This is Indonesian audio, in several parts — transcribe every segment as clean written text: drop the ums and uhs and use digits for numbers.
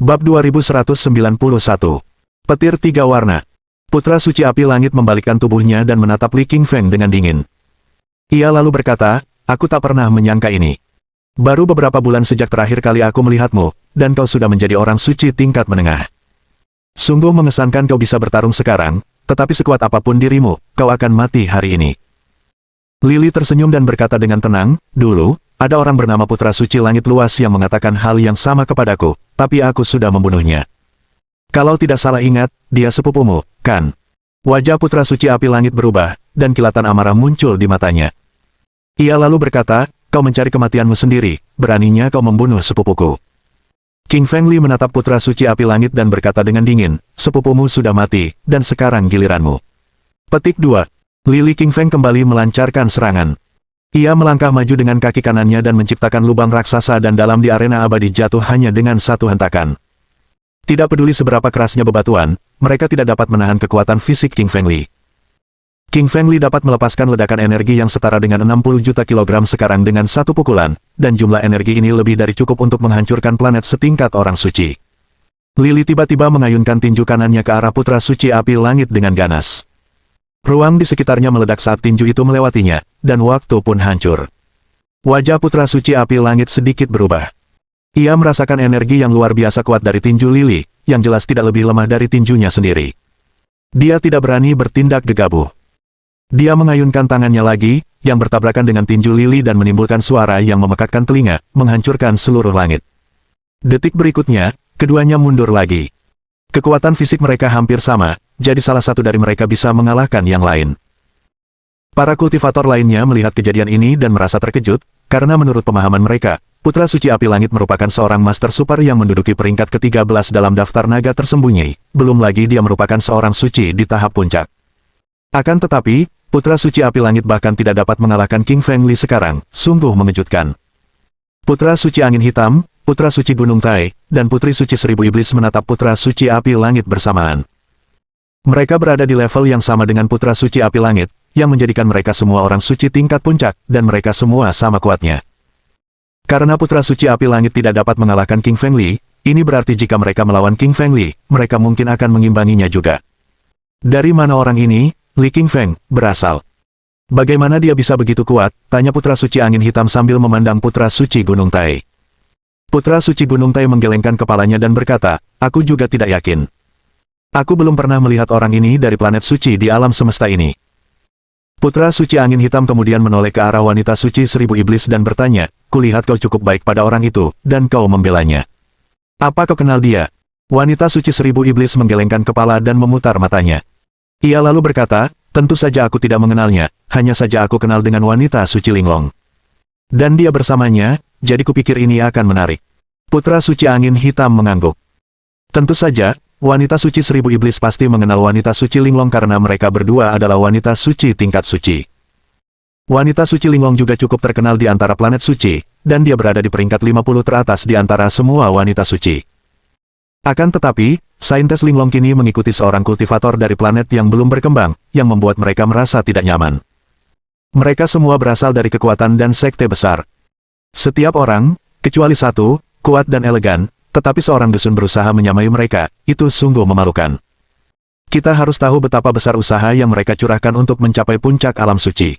Bab 2191. Petir tiga warna. Putra suci api langit membalikkan tubuhnya dan menatap Li Qingfeng dengan dingin. Ia lalu berkata, aku tak pernah menyangka ini. Baru beberapa bulan sejak terakhir kali aku melihatmu, dan kau sudah menjadi orang suci tingkat menengah. Sungguh mengesankan kau bisa bertarung sekarang, tetapi sekuat apapun dirimu, kau akan mati hari ini. Lili tersenyum dan berkata dengan tenang, dulu, ada orang bernama Putra Suci Langit Luas yang mengatakan hal yang sama kepadaku, tapi aku sudah membunuhnya. Kalau tidak salah ingat, dia sepupumu, kan? Wajah Putra Suci Api Langit berubah, dan kilatan amarah muncul di matanya. Ia lalu berkata, kau mencari kematianmu sendiri, beraninya kau membunuh sepupuku. Qingfeng Li menatap Putra Suci Api Langit dan berkata dengan dingin, sepupumu sudah mati, dan sekarang giliranmu. Petik 2. Li Qingfeng kembali melancarkan serangan. Ia melangkah maju dengan kaki kanannya dan menciptakan lubang raksasa dan dalam di arena abadi jatuh hanya dengan satu hentakan. Tidak peduli seberapa kerasnya bebatuan, mereka tidak dapat menahan kekuatan fisik Qingfeng Li. Qingfeng Li dapat melepaskan ledakan energi yang setara dengan 60 juta kilogram sekarang dengan satu pukulan, dan jumlah energi ini lebih dari cukup untuk menghancurkan planet setingkat orang suci. Lili tiba-tiba mengayunkan tinju kanannya ke arah Putra Suci Api Langit dengan ganas. Ruang di sekitarnya meledak saat tinju itu melewatinya, dan waktu pun hancur. Wajah Putra Suci Api Langit sedikit berubah. Ia merasakan energi yang luar biasa kuat dari tinju Lili, yang jelas tidak lebih lemah dari tinjunya sendiri. Dia tidak berani bertindak gegabah. Dia mengayunkan tangannya lagi, yang bertabrakan dengan tinju Lili dan menimbulkan suara yang memekakkan telinga, menghancurkan seluruh langit. Detik berikutnya, keduanya mundur lagi. Kekuatan fisik mereka hampir sama, jadi salah satu dari mereka bisa mengalahkan yang lain. Para kultivator lainnya melihat kejadian ini dan merasa terkejut, karena menurut pemahaman mereka, Putra Suci Api Langit merupakan seorang Master Super yang menduduki peringkat ke-13 dalam daftar naga tersembunyi, belum lagi dia merupakan seorang suci di tahap puncak. Akan tetapi, Putra Suci Api Langit bahkan tidak dapat mengalahkan Qingfeng Li sekarang, sungguh mengejutkan. Putra Suci Angin Hitam, Putra Suci Gunung Tai, dan Putri Suci Seribu Iblis menatap Putra Suci Api Langit bersamaan. Mereka berada di level yang sama dengan Putra Suci Api Langit, yang menjadikan mereka semua orang suci tingkat puncak, dan mereka semua sama kuatnya. Karena Putra Suci Api Langit tidak dapat mengalahkan Qingfeng Li, ini berarti jika mereka melawan Qingfeng Li, mereka mungkin akan mengimbanginya juga. Dari mana orang ini, Li Qingfeng, berasal? Bagaimana dia bisa begitu kuat? Tanya Putra Suci Angin Hitam sambil memandang Putra Suci Gunung Tai. Putra Suci Gunung Tai menggelengkan kepalanya dan berkata, aku juga tidak yakin. Aku belum pernah melihat orang ini dari planet suci di alam semesta ini. Putra Suci Angin Hitam kemudian menoleh ke arah wanita suci Seribu Iblis dan bertanya, kulihat kau cukup baik pada orang itu, dan kau membelanya. Apa kau kenal dia? Wanita suci Seribu Iblis menggelengkan kepala dan memutar matanya. Ia lalu berkata, tentu saja aku tidak mengenalnya, hanya saja aku kenal dengan wanita suci Linglong. Dan dia bersamanya, jadi kupikir ini akan menarik. Putra Suci Angin Hitam mengangguk. Tentu saja, wanita suci Seribu Iblis pasti mengenal wanita suci Linglong karena mereka berdua adalah wanita suci tingkat suci. Wanita suci Linglong juga cukup terkenal di antara planet suci, dan dia berada di peringkat 50 teratas di antara semua wanita suci. Akan tetapi, saintes Linglong kini mengikuti seorang kultivator dari planet yang belum berkembang, yang membuat mereka merasa tidak nyaman. Mereka semua berasal dari kekuatan dan sekte besar. Setiap orang, kecuali satu, kuat dan elegan, tetapi seorang dusun berusaha menyamai mereka, itu sungguh memalukan. Kita harus tahu betapa besar usaha yang mereka curahkan untuk mencapai puncak alam suci.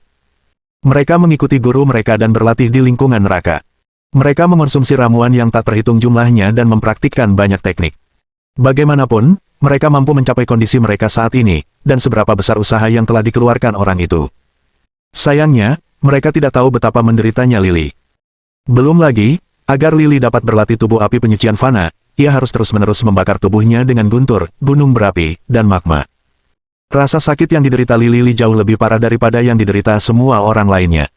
Mereka mengikuti guru mereka dan berlatih di lingkungan neraka. Mereka mengonsumsi ramuan yang tak terhitung jumlahnya dan mempraktikkan banyak teknik. Bagaimanapun, mereka mampu mencapai kondisi mereka saat ini, dan seberapa besar usaha yang telah dikeluarkan orang itu. Sayangnya, mereka tidak tahu betapa menderitanya Lili. Belum lagi, agar Lili dapat berlatih tubuh api penyucian fana, ia harus terus-menerus membakar tubuhnya dengan guntur, gunung berapi, dan magma. Rasa sakit yang diderita Lili jauh lebih parah daripada yang diderita semua orang lainnya.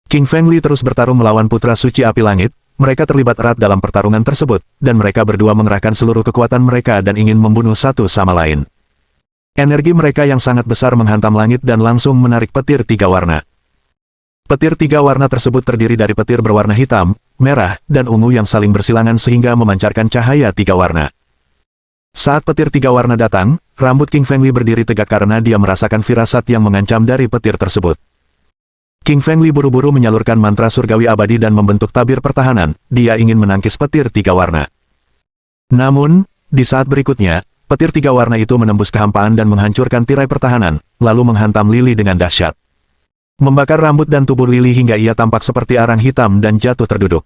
Qingfeng Li terus bertarung melawan Putra Suci Api Langit, mereka terlibat erat dalam pertarungan tersebut, dan mereka berdua mengerahkan seluruh kekuatan mereka dan ingin membunuh satu sama lain. Energi mereka yang sangat besar menghantam langit dan langsung menarik petir tiga warna. Petir tiga warna tersebut terdiri dari petir berwarna hitam, merah, dan ungu yang saling bersilangan sehingga memancarkan cahaya tiga warna. Saat petir tiga warna datang, rambut Qingfeng Li berdiri tegak karena dia merasakan firasat yang mengancam dari petir tersebut. Qingfeng Li buru-buru menyalurkan mantra surgawi abadi dan membentuk tabir pertahanan, dia ingin menangkis petir tiga warna. Namun, di saat berikutnya, petir tiga warna itu menembus kehampaan dan menghancurkan tirai pertahanan, lalu menghantam Lily dengan dahsyat. Membakar rambut dan tubuh Lily hingga ia tampak seperti arang hitam dan jatuh terduduk.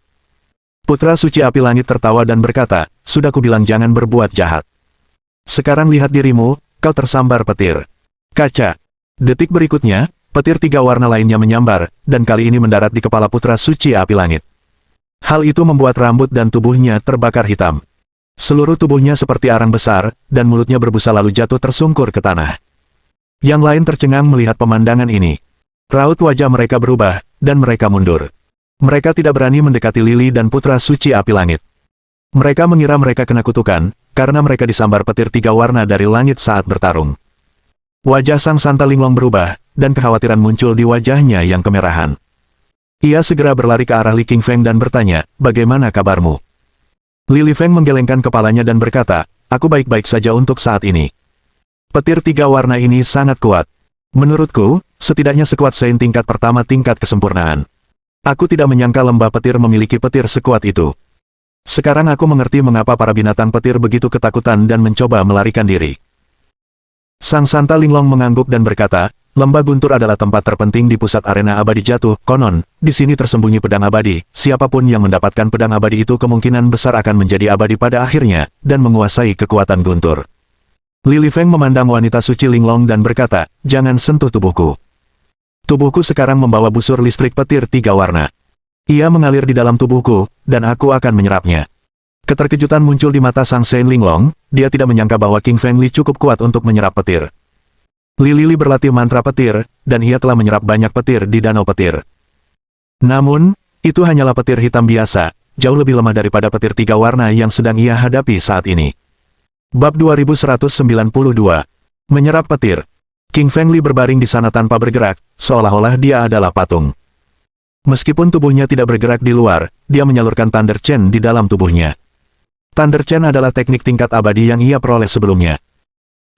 Putra Suci Api Langit tertawa dan berkata, "Sudah kubilang jangan berbuat jahat. Sekarang lihat dirimu, kau tersambar petir." Kaca. Detik berikutnya, petir tiga warna lainnya menyambar, dan kali ini mendarat di kepala Putra Suci Api Langit. Hal itu membuat rambut dan tubuhnya terbakar hitam. Seluruh tubuhnya seperti arang besar, dan mulutnya berbusa lalu jatuh tersungkur ke tanah. Yang lain tercengang melihat pemandangan ini. Raut wajah mereka berubah, dan mereka mundur. Mereka tidak berani mendekati Lily dan Putra Suci Api Langit. Mereka mengira mereka kena kutukan, karena mereka disambar petir tiga warna dari langit saat bertarung. Wajah Sang Santa Linglong berubah, dan kekhawatiran muncul di wajahnya yang kemerahan. Ia segera berlari ke arah Li Qingfeng dan bertanya, "Bagaimana kabarmu?" Li Lifeng menggelengkan kepalanya dan berkata, "Aku baik-baik saja untuk saat ini. Petir tiga warna ini sangat kuat. Menurutku, setidaknya sekuat Sein tingkat pertama tingkat kesempurnaan. Aku tidak menyangka lembah petir memiliki petir sekuat itu. Sekarang aku mengerti mengapa para binatang petir begitu ketakutan dan mencoba melarikan diri." Sang Santa Linglong mengangguk dan berkata, "Lembah Guntur adalah tempat terpenting di pusat arena abadi jatuh, konon, di sini tersembunyi pedang abadi, siapapun yang mendapatkan pedang abadi itu kemungkinan besar akan menjadi abadi pada akhirnya, dan menguasai kekuatan Guntur." Li Lifeng memandang wanita suci Linglong dan berkata, "Jangan sentuh tubuhku. Tubuhku sekarang membawa busur listrik petir tiga warna. Ia mengalir di dalam tubuhku, dan aku akan menyerapnya." Keterkejutan muncul di mata Sang Sein Linglong, dia tidak menyangka bahwa King Feng Li cukup kuat untuk menyerap petir. Li Lili berlatih mantra petir, dan ia telah menyerap banyak petir di danau petir. Namun, itu hanyalah petir hitam biasa, jauh lebih lemah daripada petir tiga warna yang sedang ia hadapi saat ini. Bab 2192. Menyerap petir. King Feng Li berbaring di sana tanpa bergerak, seolah-olah dia adalah patung. Meskipun tubuhnya tidak bergerak di luar, dia menyalurkan Thunder Chen di dalam tubuhnya. Thunder Chen adalah teknik tingkat abadi yang ia peroleh sebelumnya.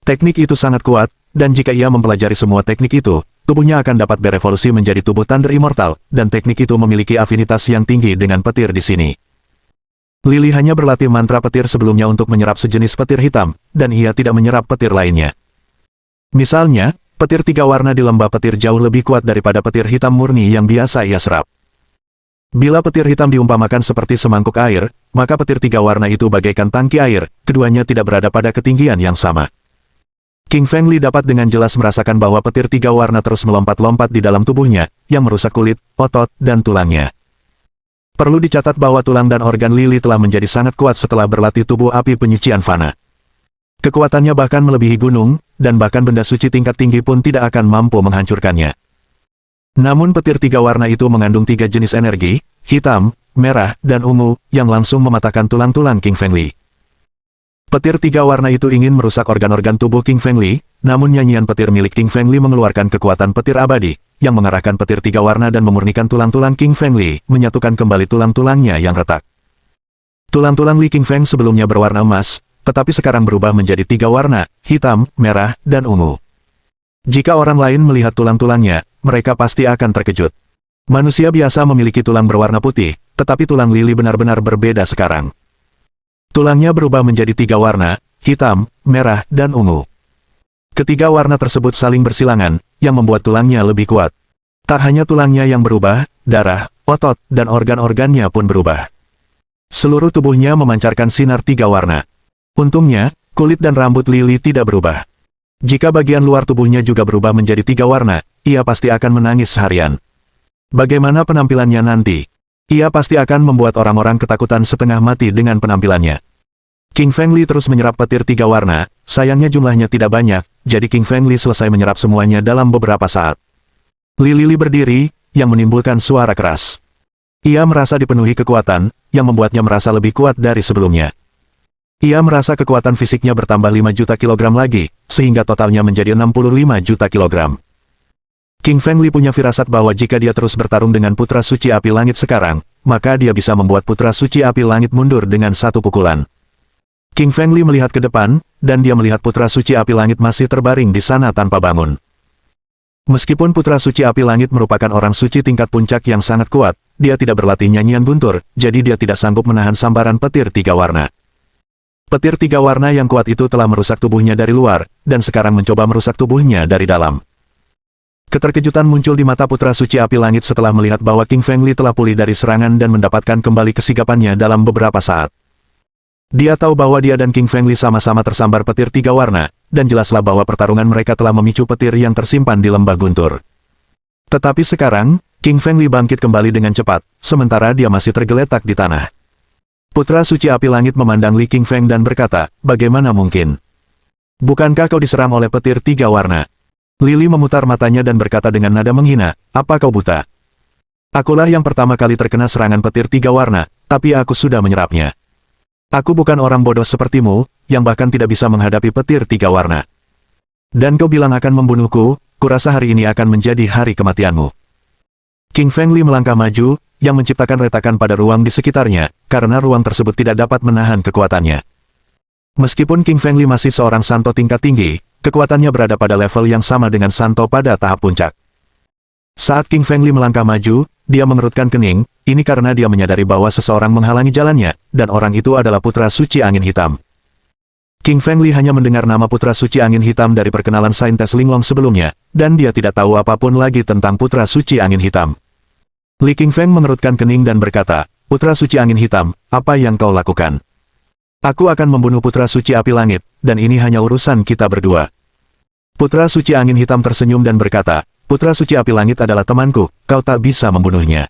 Teknik itu sangat kuat, dan jika ia mempelajari semua teknik itu, tubuhnya akan dapat berevolusi menjadi tubuh Thunder Immortal, dan teknik itu memiliki afinitas yang tinggi dengan petir di sini. Lily hanya berlatih mantra petir sebelumnya untuk menyerap sejenis petir hitam, dan ia tidak menyerap petir lainnya. Misalnya, petir tiga warna di lembah petir jauh lebih kuat daripada petir hitam murni yang biasa ia serap. Bila petir hitam diumpamakan seperti semangkuk air, maka petir tiga warna itu bagaikan tangki air, keduanya tidak berada pada ketinggian yang sama. King Feng Li dapat dengan jelas merasakan bahwa petir tiga warna terus melompat-lompat di dalam tubuhnya, yang merusak kulit, otot, dan tulangnya. Perlu dicatat bahwa tulang dan organ Lily telah menjadi sangat kuat setelah berlatih tubuh api penyucian fana. Kekuatannya bahkan melebihi gunung, dan bahkan benda suci tingkat tinggi pun tidak akan mampu menghancurkannya. Namun petir tiga warna itu mengandung tiga jenis energi, hitam, merah, dan ungu, yang langsung mematahkan tulang-tulang King Feng Li. Petir tiga warna itu ingin merusak organ-organ tubuh King Feng Li, namun nyanyian petir milik King Feng Li mengeluarkan kekuatan petir abadi, yang mengarahkan petir tiga warna dan memurnikan tulang-tulang King Feng Li, menyatukan kembali tulang-tulangnya yang retak. Tulang-tulang Li King Feng sebelumnya berwarna emas, tetapi sekarang berubah menjadi tiga warna, hitam, merah, dan ungu. Jika orang lain melihat tulang-tulangnya, mereka pasti akan terkejut. Manusia biasa memiliki tulang berwarna putih, tetapi tulang Lily benar-benar berbeda sekarang. Tulangnya berubah menjadi tiga warna, hitam, merah, dan ungu. Ketiga warna tersebut saling bersilangan, yang membuat tulangnya lebih kuat. Tak hanya tulangnya yang berubah, darah, otot, dan organ-organnya pun berubah. Seluruh tubuhnya memancarkan sinar tiga warna. Untungnya, kulit dan rambut Lily tidak berubah. Jika bagian luar tubuhnya juga berubah menjadi tiga warna, ia pasti akan menangis seharian. Bagaimana penampilannya nanti? Ia pasti akan membuat orang-orang ketakutan setengah mati dengan penampilannya. King Feng Li terus menyerap petir tiga warna, sayangnya jumlahnya tidak banyak, jadi King Feng Li selesai menyerap semuanya dalam beberapa saat. Lily berdiri, yang menimbulkan suara keras. Ia merasa dipenuhi kekuatan, yang membuatnya merasa lebih kuat dari sebelumnya. Ia merasa kekuatan fisiknya bertambah 5 juta kilogram lagi, sehingga totalnya menjadi 65 juta kilogram. King Feng Li punya firasat bahwa jika dia terus bertarung dengan Putra Suci Api Langit sekarang, maka dia bisa membuat Putra Suci Api Langit mundur dengan satu pukulan. King Feng Li melihat ke depan, dan dia melihat Putra Suci Api Langit masih terbaring di sana tanpa bangun. Meskipun Putra Suci Api Langit merupakan orang suci tingkat puncak yang sangat kuat, dia tidak berlatih nyanyian guntur, jadi dia tidak sanggup menahan sambaran petir tiga warna. Petir tiga warna yang kuat itu telah merusak tubuhnya dari luar, dan sekarang mencoba merusak tubuhnya dari dalam. Keterkejutan muncul di mata Putra Suci Api Langit setelah melihat bahwa King Feng Li telah pulih dari serangan dan mendapatkan kembali kesigapannya dalam beberapa saat. Dia tahu bahwa dia dan King Feng Li sama-sama tersambar petir tiga warna, dan jelaslah bahwa pertarungan mereka telah memicu petir yang tersimpan di lembah guntur. Tetapi sekarang, King Feng Li bangkit kembali dengan cepat, sementara dia masih tergeletak di tanah. Putra Suci Api Langit memandang Li King Feng dan berkata, bagaimana mungkin? Bukankah kau diserang oleh petir tiga warna? Lili memutar matanya dan berkata dengan nada menghina, apa kau buta? Akulah yang pertama kali terkena serangan petir tiga warna, tapi aku sudah menyerapnya. Aku bukan orang bodoh sepertimu, yang bahkan tidak bisa menghadapi petir tiga warna. Dan kau bilang akan membunuhku, kurasa hari ini akan menjadi hari kematianmu. King Feng Li melangkah maju, yang menciptakan retakan pada ruang di sekitarnya, karena ruang tersebut tidak dapat menahan kekuatannya. Meskipun King Feng Li masih seorang santo tingkat tinggi, kekuatannya berada pada level yang sama dengan santo pada tahap puncak. Saat King Feng Li melangkah maju, dia mengerutkan kening, ini karena dia menyadari bahwa seseorang menghalangi jalannya, dan orang itu adalah Putra Suci Angin Hitam. King Feng Li hanya mendengar nama Putra Suci Angin Hitam dari perkenalan Saintes Linglong sebelumnya, dan dia tidak tahu apapun lagi tentang Putra Suci Angin Hitam. Li King Feng mengerutkan kening dan berkata, Putra Suci Angin Hitam, apa yang kau lakukan? Aku akan membunuh Putra Suci Api Langit, dan ini hanya urusan kita berdua. Putra Suci Angin Hitam tersenyum dan berkata, Putra Suci Api Langit adalah temanku, kau tak bisa membunuhnya.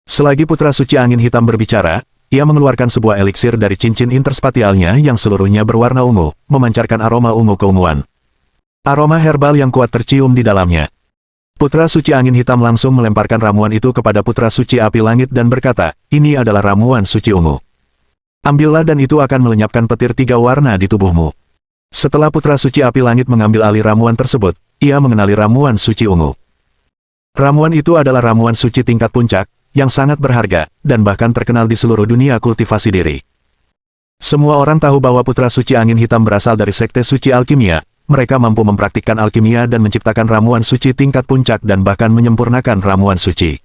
Selagi Putra Suci Angin Hitam berbicara, ia mengeluarkan sebuah eliksir dari cincin interspatialnya yang seluruhnya berwarna ungu, memancarkan aroma ungu keunguan. Aroma herbal yang kuat tercium di dalamnya. Putra Suci Angin Hitam langsung melemparkan ramuan itu kepada Putra Suci Api Langit dan berkata, ini adalah ramuan suci ungu. Ambillah dan itu akan melenyapkan petir tiga warna di tubuhmu. Setelah Putra Suci Api Langit mengambil alih ramuan tersebut, ia mengenali ramuan suci ungu. Ramuan itu adalah ramuan suci tingkat puncak, yang sangat berharga, dan bahkan terkenal di seluruh dunia kultivasi diri. Semua orang tahu bahwa Putra Suci Angin Hitam berasal dari Sekte Suci Alkimia. Mereka mampu mempraktikkan alkimia dan menciptakan ramuan suci tingkat puncak dan bahkan menyempurnakan ramuan suci.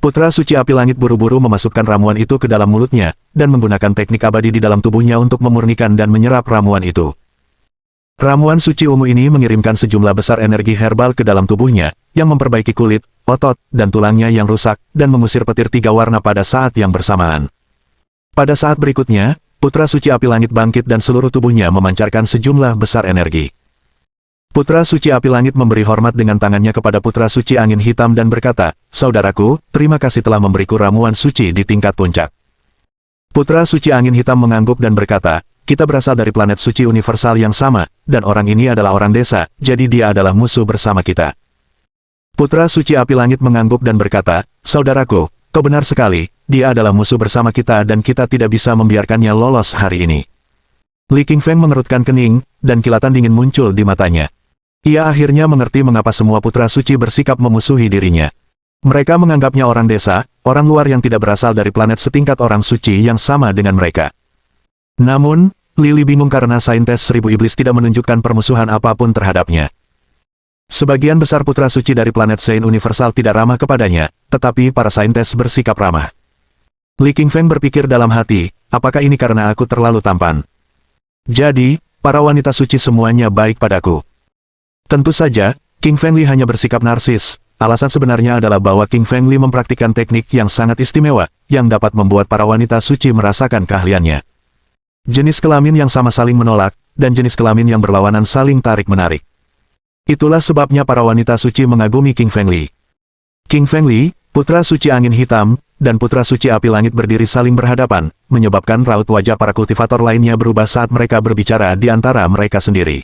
Putra Suci Api Langit buru-buru memasukkan ramuan itu ke dalam mulutnya, dan menggunakan teknik abadi di dalam tubuhnya untuk memurnikan dan menyerap ramuan itu. Ramuan suci ungu ini mengirimkan sejumlah besar energi herbal ke dalam tubuhnya, yang memperbaiki kulit, otot, dan tulangnya yang rusak, dan mengusir petir tiga warna pada saat yang bersamaan. Pada saat berikutnya, Putra Suci Api Langit bangkit dan seluruh tubuhnya memancarkan sejumlah besar energi. Putra Suci Api Langit memberi hormat dengan tangannya kepada Putra Suci Angin Hitam dan berkata, saudaraku, terima kasih telah memberiku ramuan suci di tingkat puncak. Putra Suci Angin Hitam mengangguk dan berkata, kita berasal dari planet suci universal yang sama, dan orang ini adalah orang desa, jadi dia adalah musuh bersama kita. Putra Suci Api Langit mengangguk dan berkata, saudaraku, kau benar sekali, dia adalah musuh bersama kita dan kita tidak bisa membiarkannya lolos hari ini. Li King Feng mengerutkan kening, dan kilatan dingin muncul di matanya. Ia akhirnya mengerti mengapa semua putra suci bersikap memusuhi dirinya. Mereka menganggapnya orang desa, orang luar yang tidak berasal dari planet setingkat orang suci yang sama dengan mereka. Namun, Lili bingung karena Saintes Seribu Iblis tidak menunjukkan permusuhan apapun terhadapnya. Sebagian besar putra suci dari planet Saint Universal tidak ramah kepadanya, tetapi para Saintes bersikap ramah. Li King Feng berpikir dalam hati, apakah ini karena aku terlalu tampan? Jadi, para wanita suci semuanya baik padaku. Tentu saja, King Feng Li hanya bersikap narsis. Alasan sebenarnya adalah bahwa King Feng Li mempraktikkan teknik yang sangat istimewa, yang dapat membuat para wanita suci merasakan keahliannya. Jenis kelamin yang sama saling menolak, dan jenis kelamin yang berlawanan saling tarik-menarik. Itulah sebabnya para wanita suci mengagumi King Feng Li. King Feng Li, Putra Suci Angin Hitam, dan Putra Suci Api Langit berdiri saling berhadapan, menyebabkan raut wajah para kultivator lainnya berubah saat mereka berbicara di antara mereka sendiri.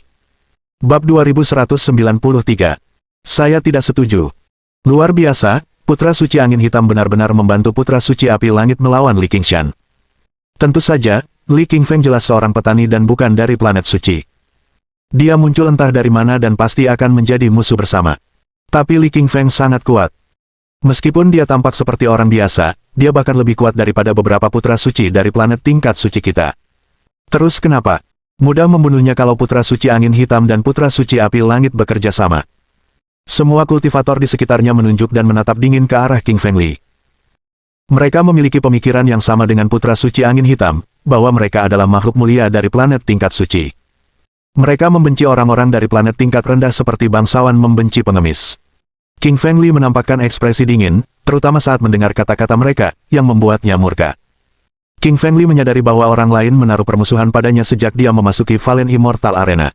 Bab 2193. Saya tidak setuju. Luar biasa, Putra Suci Angin Hitam benar-benar membantu Putra Suci Api Langit melawan Li Qingshan. Tentu saja, Li King Feng jelas seorang petani dan bukan dari planet suci. Dia muncul entah dari mana dan pasti akan menjadi musuh bersama. Tapi Li King Feng sangat kuat. Meskipun dia tampak seperti orang biasa, dia bahkan lebih kuat daripada beberapa putra suci dari planet tingkat suci kita. Terus kenapa? Mudah membunuhnya kalau Putra Suci Angin Hitam dan Putra Suci Api Langit bekerja sama. Semua kultivator di sekitarnya menunjuk dan menatap dingin ke arah King Feng Li. Mereka memiliki pemikiran yang sama dengan Putra Suci Angin Hitam, bahwa mereka adalah makhluk mulia dari planet tingkat suci. Mereka membenci orang-orang dari planet tingkat rendah seperti bangsawan membenci pengemis. King Fengli menampakkan ekspresi dingin, terutama saat mendengar kata-kata mereka, yang membuatnya murka. King Fengli menyadari bahwa orang lain menaruh permusuhan padanya sejak dia memasuki Valen Immortal Arena.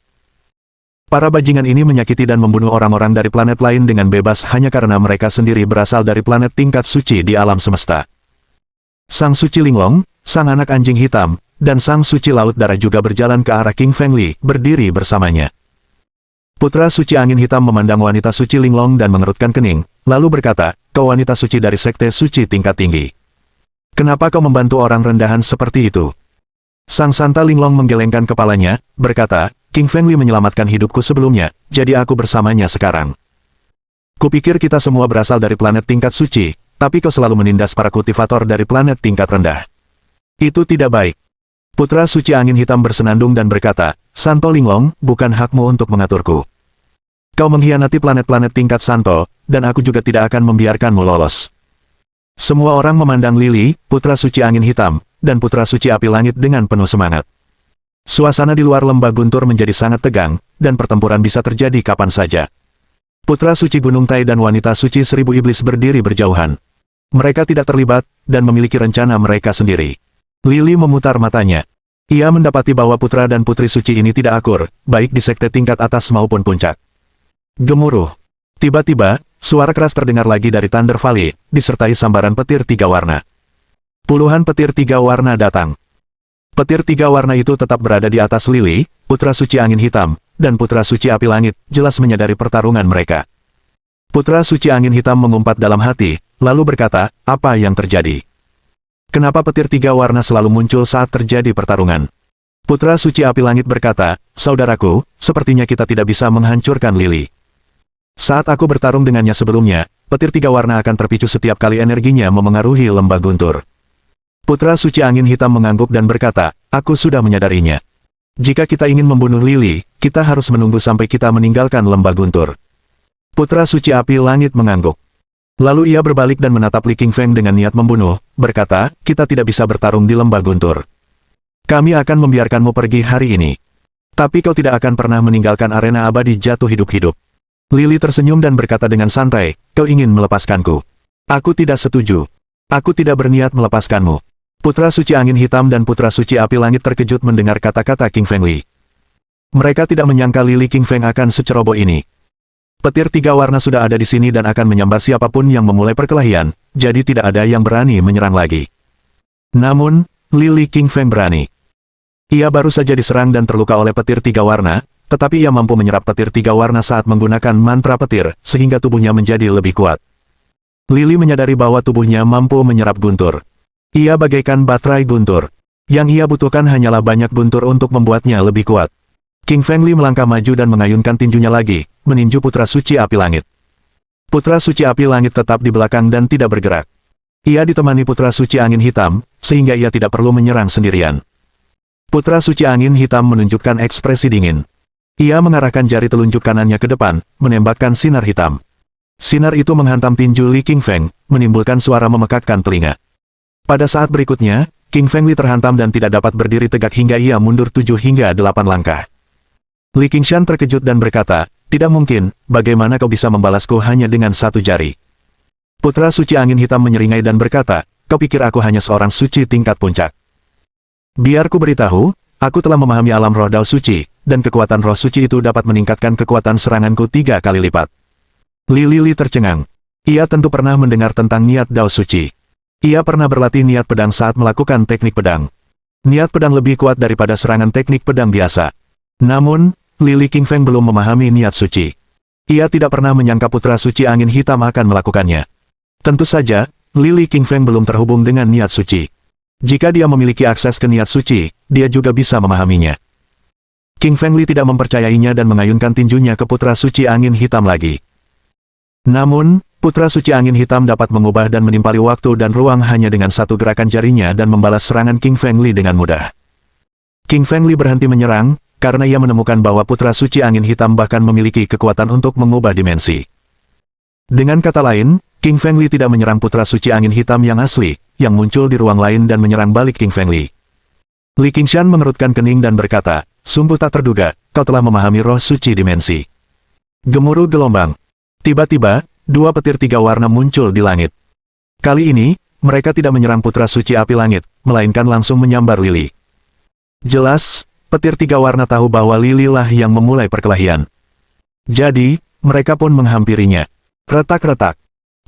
Para bajingan ini menyakiti dan membunuh orang-orang dari planet lain dengan bebas hanya karena mereka sendiri berasal dari planet tingkat suci di alam semesta. Sang Suci Linglong, sang anak anjing hitam, dan sang Suci Laut Darah juga berjalan ke arah King Fengli, berdiri bersamanya. Putra Suci Angin Hitam memandang wanita suci Linglong dan mengerutkan kening, lalu berkata, "Kau wanita suci dari sekte suci tingkat tinggi. Kenapa kau membantu orang rendahan seperti itu?" Sang Santa Linglong menggelengkan kepalanya, berkata, "King Fengli menyelamatkan hidupku sebelumnya, jadi aku bersamanya sekarang. Kupikir kita semua berasal dari planet tingkat suci, tapi kau selalu menindas para kultivator dari planet tingkat rendah. Itu tidak baik." Putra Suci Angin Hitam bersenandung dan berkata, "Santo Linglong, bukan hakmu untuk mengaturku. Kau mengkhianati planet-planet tingkat Santo, dan aku juga tidak akan membiarkanmu lolos." Semua orang memandang Lily, Putra Suci Angin Hitam, dan Putra Suci Api Langit dengan penuh semangat. Suasana di luar lembah guntur menjadi sangat tegang, dan pertempuran bisa terjadi kapan saja. Putra Suci Gunung Tai dan Wanita Suci Seribu Iblis berdiri berjauhan. Mereka tidak terlibat, dan memiliki rencana mereka sendiri. Lily memutar matanya. Ia mendapati bahwa putra dan putri suci ini tidak akur, baik di sekte tingkat atas maupun puncak. Gemuruh. Tiba-tiba, suara keras terdengar lagi dari Thunder Valley, disertai sambaran petir 3 warna. Puluhan petir 3 warna datang. Petir 3 warna itu tetap berada di atas Lily, Putra Suci Angin Hitam, dan Putra Suci Api Langit, jelas menyadari pertarungan mereka. Putra Suci Angin Hitam mengumpat dalam hati, lalu berkata, "Apa yang terjadi? Kenapa petir 3 warna selalu muncul saat terjadi pertarungan?" Putra Suci Api Langit berkata, "Saudaraku, sepertinya kita tidak bisa menghancurkan Lily. Saat aku bertarung dengannya sebelumnya, petir 3 warna akan terpicu setiap kali energinya memengaruhi lembah guntur." Putra Suci Angin Hitam mengangguk dan berkata, "Aku sudah menyadarinya. Jika kita ingin membunuh Lily, kita harus menunggu sampai kita meninggalkan lembah guntur." Putra Suci Api Langit mengangguk. Lalu ia berbalik dan menatap Li Qingfeng dengan niat membunuh, berkata, "Kita tidak bisa bertarung di lembah guntur. Kami akan membiarkanmu pergi hari ini. Tapi kau tidak akan pernah meninggalkan arena abadi jatuh hidup-hidup." Lily tersenyum dan berkata dengan santai, "Kau ingin melepaskanku? Aku tidak setuju. Aku tidak berniat melepaskanmu." Putra Suci Angin Hitam dan Putra Suci Api Langit terkejut mendengar kata-kata King Fengli. Mereka tidak menyangka Lily Qingfeng akan seceroboh ini. Petir 3 warna sudah ada di sini dan akan menyambar siapapun yang memulai perkelahian, jadi tidak ada yang berani menyerang lagi. Namun, Lily Qingfeng berani. Ia baru saja diserang dan terluka oleh petir 3 warna, tetapi ia mampu menyerap petir 3 warna saat menggunakan mantra petir, sehingga tubuhnya menjadi lebih kuat. Lily menyadari bahwa tubuhnya mampu menyerap guntur. Ia bagaikan baterai guntur. Yang ia butuhkan hanyalah banyak guntur untuk membuatnya lebih kuat. King Fengli melangkah maju dan mengayunkan tinjunya lagi, meninju Putra Suci Api Langit. Putra Suci Api Langit tetap di belakang dan tidak bergerak. Ia ditemani Putra Suci Angin Hitam, sehingga ia tidak perlu menyerang sendirian. Putra Suci Angin Hitam menunjukkan ekspresi dingin. Ia mengarahkan jari telunjuk kanannya ke depan, menembakkan sinar hitam. Sinar itu menghantam tinju Li Qingfeng, menimbulkan suara memekakkan telinga. Pada saat berikutnya, King Fengli terhantam dan tidak dapat berdiri tegak hingga ia mundur 7 hingga 8 langkah. Li Qingshan terkejut dan berkata, "Tidak mungkin, bagaimana kau bisa membalasku hanya dengan 1 jari?" Putra Suci Angin Hitam menyeringai dan berkata, "Kau pikir aku hanya seorang suci tingkat puncak? Biar ku beritahu, aku telah memahami alam roh Dao Suci, dan kekuatan roh suci itu dapat meningkatkan kekuatan seranganku 3 kali lipat." Lily tercengang. Ia tentu pernah mendengar tentang niat Dao Suci. Ia pernah berlatih niat pedang saat melakukan teknik pedang. Niat pedang lebih kuat daripada serangan teknik pedang biasa. Namun, Lily Qingfeng belum memahami niat suci. Ia tidak pernah menyangka Putra Suci Angin Hitam akan melakukannya. Tentu saja, Lily Qingfeng belum terhubung dengan niat suci. Jika dia memiliki akses ke niat suci, dia juga bisa memahaminya. King Fengli tidak mempercayainya dan mengayunkan tinjunya ke Putra Suci Angin Hitam lagi. Namun, Putra Suci Angin Hitam dapat mengubah dan menimpali waktu dan ruang hanya dengan 1 gerakan jarinya dan membalas serangan King Fengli dengan mudah. King Fengli berhenti menyerang, karena ia menemukan bahwa Putra Suci Angin Hitam bahkan memiliki kekuatan untuk mengubah dimensi. Dengan kata lain, King Fengli tidak menyerang Putra Suci Angin Hitam yang asli, yang muncul di ruang lain dan menyerang balik King Fengli. Li Qingshan mengerutkan kening dan berkata, sungguh tak terduga, kau telah memahami roh suci dimensi. Gemuruh gelombang. Tiba-tiba, dua petir tiga warna muncul di langit. Kali ini, mereka tidak menyerang putra suci api langit, melainkan langsung menyambar Lili. Jelas, petir tiga warna tahu bahwa Lili lah yang memulai perkelahian. Jadi, mereka pun menghampirinya. Retak-retak.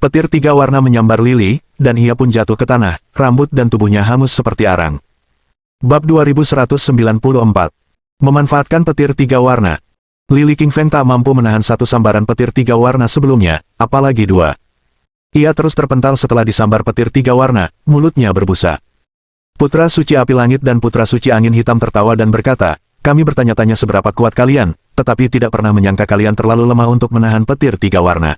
Petir tiga warna menyambar Lili, dan ia pun jatuh ke tanah, rambut dan tubuhnya hangus seperti arang. Bab 2194. Memanfaatkan petir tiga warna. Li Qingfeng tak mampu menahan satu sambaran petir tiga warna sebelumnya, apalagi dua. Ia terus terpental setelah disambar petir tiga warna, mulutnya berbusa. Putra suci api langit dan putra suci angin hitam tertawa dan berkata, kami bertanya-tanya seberapa kuat kalian, tetapi tidak pernah menyangka kalian terlalu lemah untuk menahan petir tiga warna.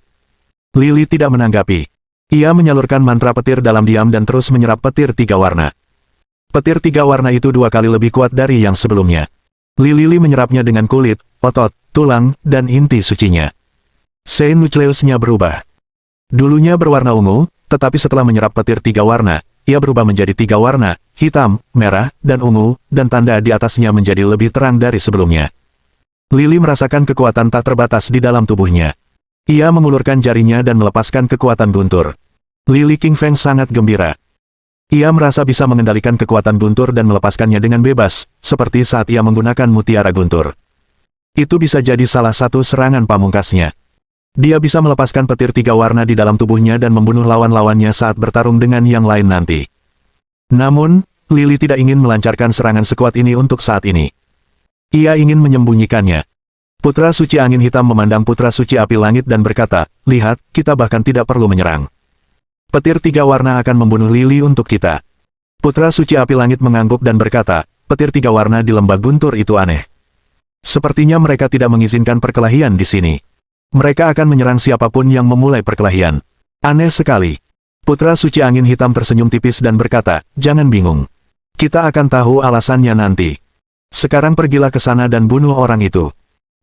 Lili tidak menanggapi. Ia menyalurkan mantra petir dalam diam dan terus menyerap petir tiga warna. Petir tiga warna itu dua kali lebih kuat dari yang sebelumnya. Lili menyerapnya dengan kulit, otot, tulang, dan inti sucinya. Sein nucleusnya berubah. Dulunya berwarna ungu, tetapi setelah menyerap petir tiga warna, ia berubah menjadi tiga warna, hitam, merah, dan ungu, dan tanda di atasnya menjadi lebih terang dari sebelumnya. Lili merasakan kekuatan tak terbatas di dalam tubuhnya. Ia mengulurkan jarinya dan melepaskan kekuatan guntur. Li Qingfeng sangat gembira. Ia merasa bisa mengendalikan kekuatan guntur dan melepaskannya dengan bebas, seperti saat ia menggunakan mutiara guntur. Itu bisa jadi salah satu serangan pamungkasnya. Dia bisa melepaskan petir tiga warna di dalam tubuhnya dan membunuh lawan-lawannya saat bertarung dengan yang lain nanti. Namun, Lili tidak ingin melancarkan serangan sekuat ini untuk saat ini. Ia ingin menyembunyikannya. Putra suci angin hitam memandang putra suci api langit dan berkata, lihat, kita bahkan tidak perlu menyerang. Petir tiga warna akan membunuh Lili untuk kita. Putra suci api langit mengangguk dan berkata, petir tiga warna di lembah guntur itu aneh. Sepertinya mereka tidak mengizinkan perkelahian di sini. Mereka akan menyerang siapapun yang memulai perkelahian. Aneh sekali. Putra suci angin hitam tersenyum tipis dan berkata, jangan bingung. Kita akan tahu alasannya nanti. Sekarang pergilah ke sana dan bunuh orang itu.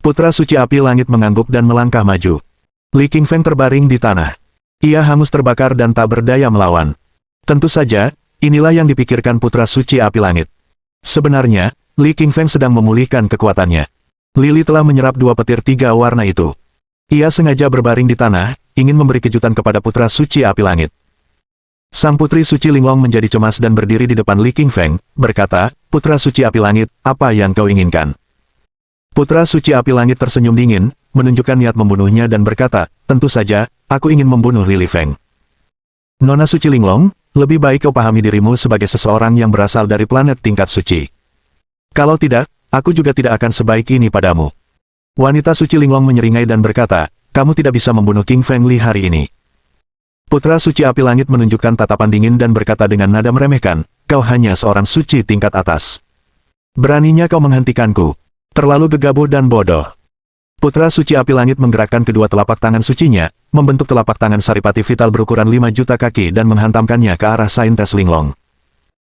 Putra suci api langit mengangguk dan melangkah maju. Li Qingfeng terbaring di tanah. Ia hangus terbakar dan tak berdaya melawan. Tentu saja, inilah yang dipikirkan putra suci api langit. Sebenarnya, Li Qingfeng sedang memulihkan kekuatannya. Lili telah menyerap dua petir tiga warna itu. Ia sengaja berbaring di tanah, ingin memberi kejutan kepada putra suci api langit. Sang putri suci Linglong menjadi cemas dan berdiri di depan Li Qingfeng, berkata, putra suci api langit, apa yang kau inginkan? Putra suci api langit tersenyum dingin, menunjukkan niat membunuhnya dan berkata, tentu saja, aku ingin membunuh Li Feng. Nona suci Linglong, lebih baik kau pahami dirimu sebagai seseorang yang berasal dari planet tingkat suci. Kalau tidak, aku juga tidak akan sebaik ini padamu. Wanita suci Linglong menyeringai dan berkata, kamu tidak bisa membunuh King Feng Li hari ini. Putra suci api langit menunjukkan tatapan dingin dan berkata dengan nada meremehkan, kau hanya seorang suci tingkat atas. Beraninya kau menghentikanku. Terlalu gegabah dan bodoh. Putra suci api langit menggerakkan kedua telapak tangan sucinya, membentuk telapak tangan saripati vital berukuran 5 juta kaki dan menghantamkannya ke arah Saintes Linglong.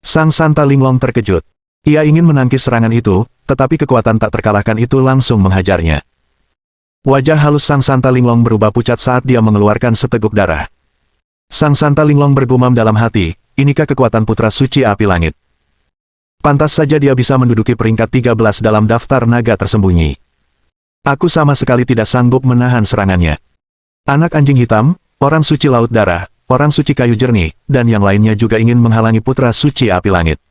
Sang Santa Linglong terkejut. Ia ingin menangkis serangan itu, tetapi kekuatan tak terkalahkan itu langsung menghajarnya. Wajah halus Sang Santa Linglong berubah pucat saat dia mengeluarkan seteguk darah. Sang Santa Linglong bergumam dalam hati, inikah kekuatan putra suci api langit? Pantas saja dia bisa menduduki peringkat 13 dalam daftar naga tersembunyi. Aku sama sekali tidak sanggup menahan serangannya. Anak anjing hitam, orang suci laut darah, orang suci kayu jernih, dan yang lainnya juga ingin menghalangi putra suci api langit.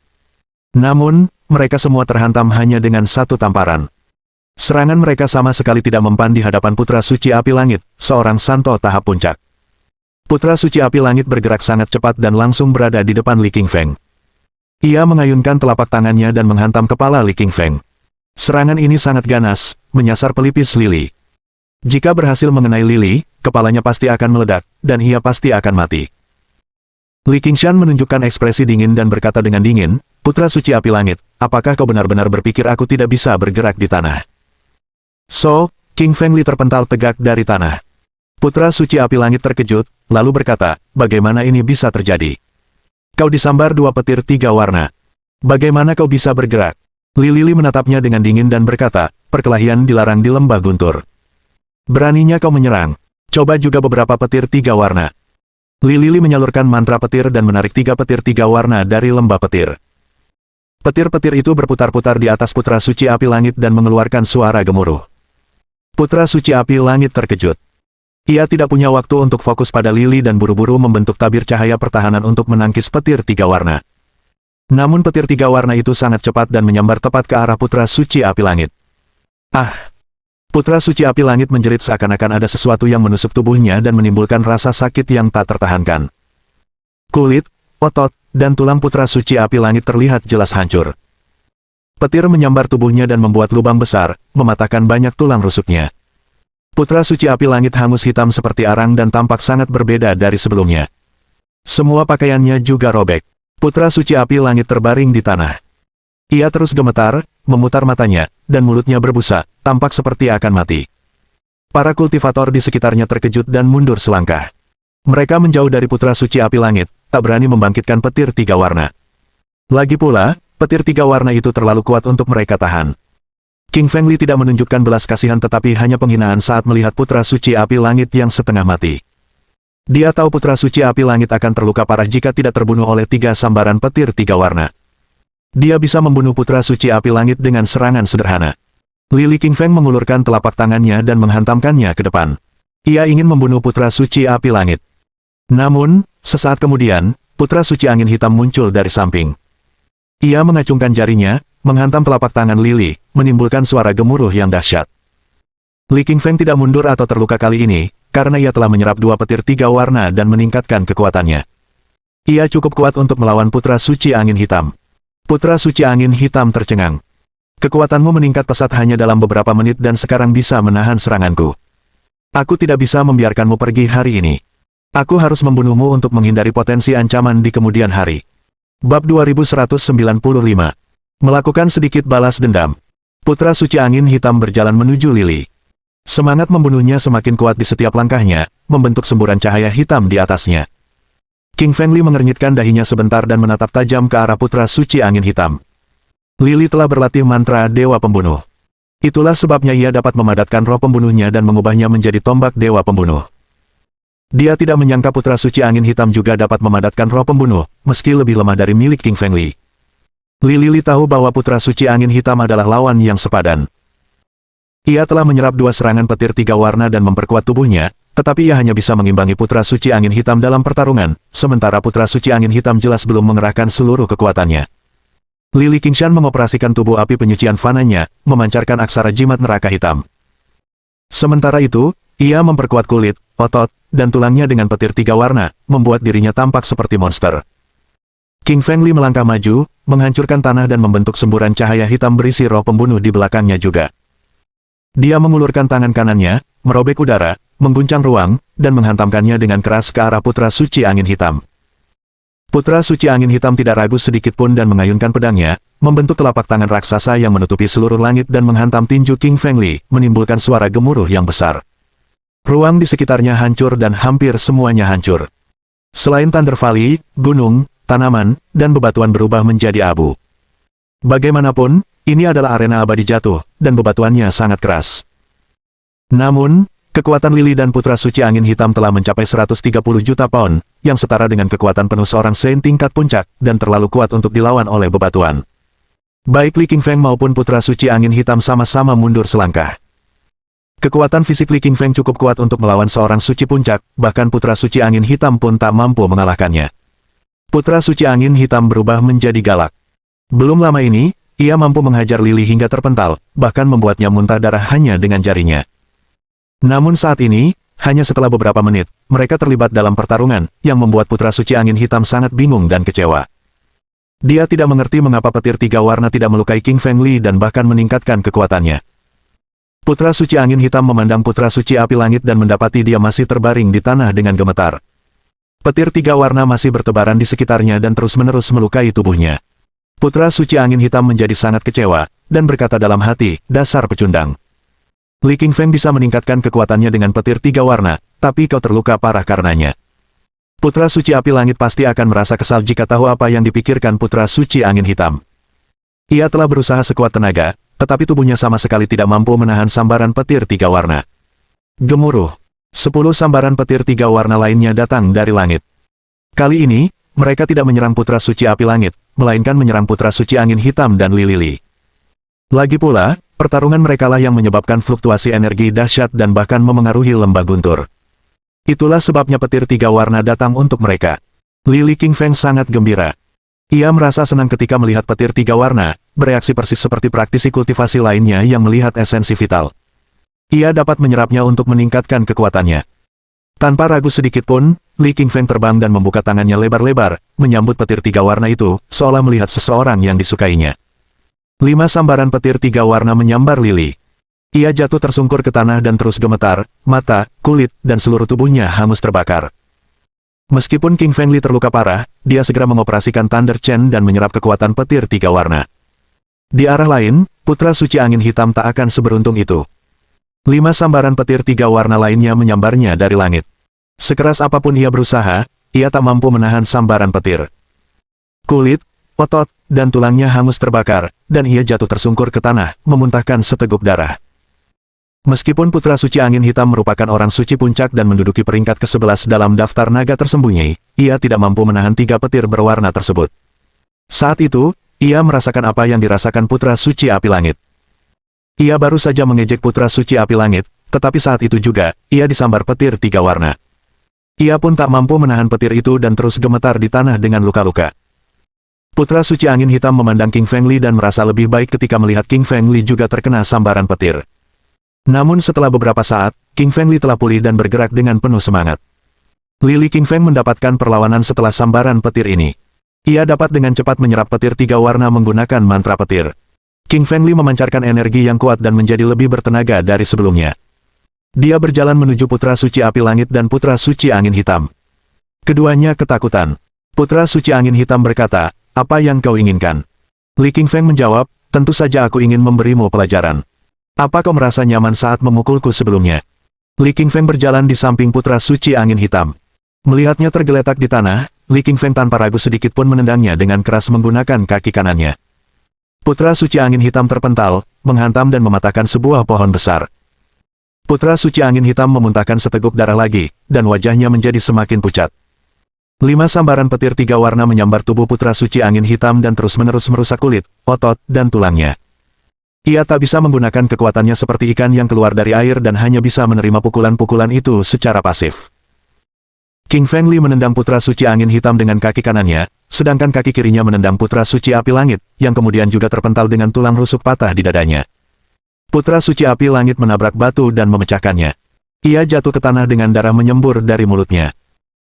Namun, mereka semua terhantam hanya dengan satu tamparan. Serangan mereka sama sekali tidak mempan di hadapan putra suci api langit, seorang santo tahap puncak. Putra suci api langit bergerak sangat cepat dan langsung berada di depan Li Qingfeng. Ia mengayunkan telapak tangannya dan menghantam kepala Li Qingfeng. Serangan ini sangat ganas, menyasar pelipis Lili. Jika berhasil mengenai Lili, kepalanya pasti akan meledak, dan ia pasti akan mati. Li Qingshan menunjukkan ekspresi dingin dan berkata dengan dingin, Putra suci api langit, apakah kau benar-benar berpikir aku tidak bisa bergerak di tanah? So, King Feng Li terpental tegak dari tanah. Putra suci api langit terkejut, lalu berkata, bagaimana ini bisa terjadi? Kau disambar dua petir tiga warna. Bagaimana kau bisa bergerak? Lili menatapnya dengan dingin dan berkata, perkelahian dilarang di lembah guntur. Beraninya kau menyerang. Coba juga beberapa petir tiga warna. Lili menyalurkan mantra petir dan menarik tiga petir tiga warna dari lembah petir. Petir-petir itu berputar-putar di atas Putra Suci Api Langit dan mengeluarkan suara gemuruh. Putra Suci Api Langit terkejut. Ia tidak punya waktu untuk fokus pada lili dan buru-buru membentuk tabir cahaya pertahanan untuk menangkis petir 3 warna. Namun petir 3 warna itu sangat cepat dan menyambar tepat ke arah Putra Suci Api Langit. Ah! Putra Suci Api Langit menjerit seakan-akan ada sesuatu yang menusuk tubuhnya dan menimbulkan rasa sakit yang tak tertahankan. Kulit, otot, dan tulang Putra Suci Api Langit terlihat jelas hancur. Petir menyambar tubuhnya dan membuat lubang besar, mematahkan banyak tulang rusuknya. Putra Suci Api Langit hangus hitam seperti arang dan tampak sangat berbeda dari sebelumnya. Semua pakaiannya juga robek. Putra Suci Api Langit terbaring di tanah. Ia terus gemetar, memutar matanya, dan mulutnya berbusa, tampak seperti akan mati. Para kultivator di sekitarnya terkejut dan mundur selangkah. Mereka menjauh dari Putra Suci Api Langit, tak berani membangkitkan petir 3 warna. Lagi pula, petir 3 warna itu terlalu kuat untuk mereka tahan. King Fengli tidak menunjukkan belas kasihan tetapi hanya penghinaan saat melihat Putra Suci Api Langit yang setengah mati. Dia tahu Putra Suci Api Langit akan terluka parah jika tidak terbunuh oleh 3 sambaran petir 3 warna. Dia bisa membunuh Putra Suci Api Langit dengan serangan sederhana. Lili King Feng mengulurkan telapak tangannya dan menghantamkannya ke depan. Ia ingin membunuh Putra Suci Api Langit. Namun, sesaat kemudian, Putra Suci Angin Hitam muncul dari samping. Ia mengacungkan jarinya, menghantam telapak tangan Lili, menimbulkan suara gemuruh yang dahsyat. Li King Feng tidak mundur atau terluka kali ini, karena ia telah menyerap 2 petir 3 warna dan meningkatkan kekuatannya. Ia cukup kuat untuk melawan Putra Suci Angin Hitam. Putra Suci Angin Hitam tercengang. Kekuatanmu meningkat pesat hanya dalam beberapa menit dan sekarang bisa menahan seranganku. Aku tidak bisa membiarkanmu pergi hari ini. Aku harus membunuhmu untuk menghindari potensi ancaman di kemudian hari. Bab 2195. Melakukan sedikit balas dendam. Putra Suci Angin Hitam berjalan menuju Lili. Semangat membunuhnya semakin kuat di setiap langkahnya, membentuk semburan cahaya hitam di atasnya. King Fengli mengernyitkan dahinya sebentar dan menatap tajam ke arah Putra Suci Angin Hitam. Lili telah berlatih mantra Dewa Pembunuh. Itulah sebabnya ia dapat memadatkan roh pembunuhnya dan mengubahnya menjadi tombak Dewa Pembunuh. Dia tidak menyangka Putra Suci Angin Hitam juga dapat memadatkan roh pembunuh, meski lebih lemah dari milik King Fengli. Lili tahu bahwa Putra Suci Angin Hitam adalah lawan yang sepadan. Ia telah menyerap 2 serangan petir 3 warna dan memperkuat tubuhnya, tetapi ia hanya bisa mengimbangi Putra Suci Angin Hitam dalam pertarungan, sementara Putra Suci Angin Hitam jelas belum mengerahkan seluruh kekuatannya. Lili Qingshan mengoperasikan tubuh api penyucian fananya, memancarkan aksara jimat neraka hitam. Sementara itu, ia memperkuat kulit, otot, dan tulangnya dengan petir 3 warna, membuat dirinya tampak seperti monster. King Fengli melangkah maju, menghancurkan tanah dan membentuk semburan cahaya hitam berisi roh pembunuh di belakangnya juga. Dia mengulurkan tangan kanannya, merobek udara, mengguncang ruang, dan menghantamkannya dengan keras ke arah Putra Suci Angin Hitam. Putra Suci Angin Hitam tidak ragu sedikit pun dan mengayunkan pedangnya, membentuk telapak tangan raksasa yang menutupi seluruh langit dan menghantam tinju King Fengli, menimbulkan suara gemuruh yang besar. Ruang di sekitarnya hancur dan hampir semuanya hancur. Selain Thunder Valley, gunung, tanaman, dan bebatuan berubah menjadi abu. Bagaimanapun, ini adalah arena abadi jatuh, dan bebatuannya sangat keras. Namun, kekuatan Lili dan Putra Suci Angin Hitam telah mencapai 130 juta pound, yang setara dengan kekuatan penuh seorang Saint tingkat puncak, dan terlalu kuat untuk dilawan oleh bebatuan. Baik Li King Feng maupun Putra Suci Angin Hitam sama-sama mundur selangkah. Kekuatan fisik Li King Feng cukup kuat untuk melawan seorang suci puncak, bahkan Putra Suci Angin Hitam pun tak mampu mengalahkannya. Putra Suci Angin Hitam berubah menjadi galak. Belum lama ini, ia mampu menghajar Lili hingga terpental, bahkan membuatnya muntah darah hanya dengan jarinya. Namun saat ini, hanya setelah beberapa menit, mereka terlibat dalam pertarungan, yang membuat Putra Suci Angin Hitam sangat bingung dan kecewa. Dia tidak mengerti mengapa petir 3 warna tidak melukai King Fengli dan bahkan meningkatkan kekuatannya. Putra Suci Angin Hitam memandang Putra Suci Api Langit dan mendapati dia masih terbaring di tanah dengan gemetar. Petir 3 warna masih bertebaran di sekitarnya dan terus-menerus melukai tubuhnya. Putra Suci Angin Hitam menjadi sangat kecewa, dan berkata dalam hati, dasar pecundang. Li King Feng bisa meningkatkan kekuatannya dengan petir 3 warna, tapi kau terluka parah karenanya. Putra Suci Api Langit pasti akan merasa kesal jika tahu apa yang dipikirkan Putra Suci Angin Hitam. Ia telah berusaha sekuat tenaga, tetapi tubuhnya sama sekali tidak mampu menahan sambaran petir 3 warna. Gemuruh. 10 sambaran petir 3 warna lainnya datang dari langit. Kali ini, mereka tidak menyerang Putra Suci Api Langit, melainkan menyerang Putra Suci Angin Hitam dan Li. Lagi pula, pertarungan merekalah yang menyebabkan fluktuasi energi dahsyat dan bahkan memengaruhi lembah guntur. Itulah sebabnya petir tiga warna datang untuk mereka. Li Qingfeng sangat gembira. Ia merasa senang ketika melihat petir tiga warna, bereaksi persis seperti praktisi kultivasi lainnya yang melihat esensi vital. Ia dapat menyerapnya untuk meningkatkan kekuatannya. Tanpa ragu sedikit pun, Li Qingfeng terbang dan membuka tangannya lebar-lebar, menyambut petir tiga warna itu, seolah melihat seseorang yang disukainya. 5 sambaran petir tiga warna menyambar Li. Ia jatuh tersungkur ke tanah dan terus gemetar, mata, kulit, dan seluruh tubuhnya hangus terbakar. Meskipun Qingfeng Li terluka parah, dia segera mengoperasikan Thunder Chen dan menyerap kekuatan petir tiga warna. Di arah lain, Putra Suci Angin Hitam tak akan seberuntung itu. 5 sambaran petir tiga warna lainnya menyambarnya dari langit. Sekeras apapun ia berusaha, ia tak mampu menahan sambaran petir. Kulit, otot, dan tulangnya hangus terbakar, dan ia jatuh tersungkur ke tanah, memuntahkan seteguk darah. Meskipun Putra Suci Angin Hitam merupakan orang suci puncak dan menduduki peringkat ke-11 dalam daftar naga tersembunyi, ia tidak mampu menahan 3 petir berwarna tersebut. Saat itu, ia merasakan apa yang dirasakan Putra Suci Api Langit. Ia baru saja mengejek Putra Suci Api Langit, tetapi saat itu juga, ia disambar petir tiga warna. Ia pun tak mampu menahan petir itu dan terus gemetar di tanah dengan luka-luka. Putra Suci Angin Hitam memandang Qingfeng Li dan merasa lebih baik ketika melihat Qingfeng Li juga terkena sambaran petir. Namun setelah beberapa saat, Qingfeng Li telah pulih dan bergerak dengan penuh semangat. Li Qingfeng mendapatkan perlawanan setelah sambaran petir ini. Ia dapat dengan cepat menyerap petir tiga warna menggunakan mantra petir. Qingfeng Li memancarkan energi yang kuat dan menjadi lebih bertenaga dari sebelumnya. Dia berjalan menuju Putra Suci Api Langit dan Putra Suci Angin Hitam. Keduanya ketakutan. Putra Suci Angin Hitam berkata, "Apa yang kau inginkan?" Li Qingfeng menjawab, "Tentu saja aku ingin memberimu pelajaran. Apa kau merasa nyaman saat memukulku sebelumnya?" Li Qingfeng berjalan di samping Putra Suci Angin Hitam. Melihatnya tergeletak di tanah, Li Qingfeng tanpa ragu sedikit pun menendangnya dengan keras menggunakan kaki kanannya. Putra Suci Angin Hitam terpental, menghantam dan mematahkan sebuah pohon besar. Putra Suci Angin Hitam memuntahkan seteguk darah lagi, dan wajahnya menjadi semakin pucat. 5 sambaran petir tiga warna menyambar tubuh Putra Suci Angin Hitam dan terus-menerus merusak kulit, otot, dan tulangnya. Ia tak bisa menggunakan kekuatannya seperti ikan yang keluar dari air dan hanya bisa menerima pukulan-pukulan itu secara pasif. Qingfeng Li menendang Putra Suci Angin Hitam dengan kaki kanannya, sedangkan kaki kirinya menendang Putra Suci Api Langit, yang kemudian juga terpental dengan tulang rusuk patah di dadanya. Putra Suci Api Langit menabrak batu dan memecahkannya. Ia jatuh ke tanah dengan darah menyembur dari mulutnya.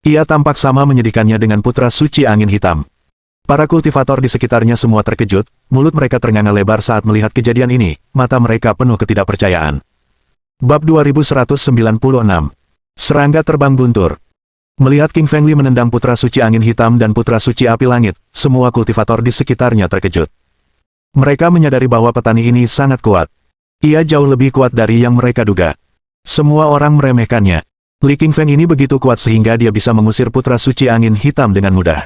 Ia tampak sama menyedihkannya dengan Putra Suci Angin Hitam. Para kultivator di sekitarnya semua terkejut, mulut mereka ternganga lebar saat melihat kejadian ini, mata mereka penuh ketidakpercayaan. Bab 2196. Serangga Terbang Guntur. Melihat Qingfeng Li menendang Putra Suci Angin Hitam dan Putra Suci Api Langit, semua kultivator di sekitarnya terkejut. Mereka menyadari bahwa petani ini sangat kuat. Ia jauh lebih kuat dari yang mereka duga. Semua orang meremehkannya. Li Qingfeng ini begitu kuat sehingga dia bisa mengusir Putra Suci Angin Hitam dengan mudah.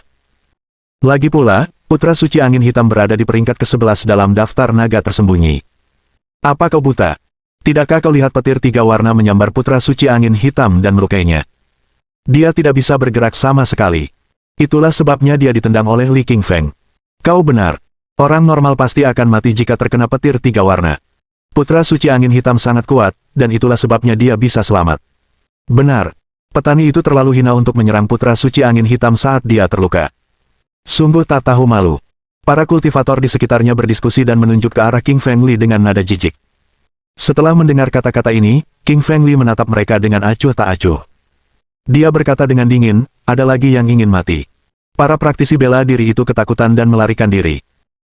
Lagi pula, Putra Suci Angin Hitam berada di peringkat ke-11 dalam daftar naga tersembunyi. Apa kau buta? Tidakkah kau lihat petir tiga warna menyambar Putra Suci Angin Hitam dan melukainya? Dia tidak bisa bergerak sama sekali. Itulah sebabnya dia ditendang oleh Li Qingfeng. Kau benar. Orang normal pasti akan mati jika terkena petir tiga warna. Putra Suci Angin Hitam sangat kuat, dan itulah sebabnya dia bisa selamat. Benar. Petani itu terlalu hina untuk menyerang Putra Suci Angin Hitam saat dia terluka. Sungguh tak tahu malu. Para kultivator di sekitarnya berdiskusi dan menunjuk ke arah Qingfeng Li dengan nada jijik. Setelah mendengar kata-kata ini, Qingfeng Li menatap mereka dengan acuh tak acuh. Dia berkata dengan dingin, ada lagi yang ingin mati. Para praktisi bela diri itu ketakutan dan melarikan diri.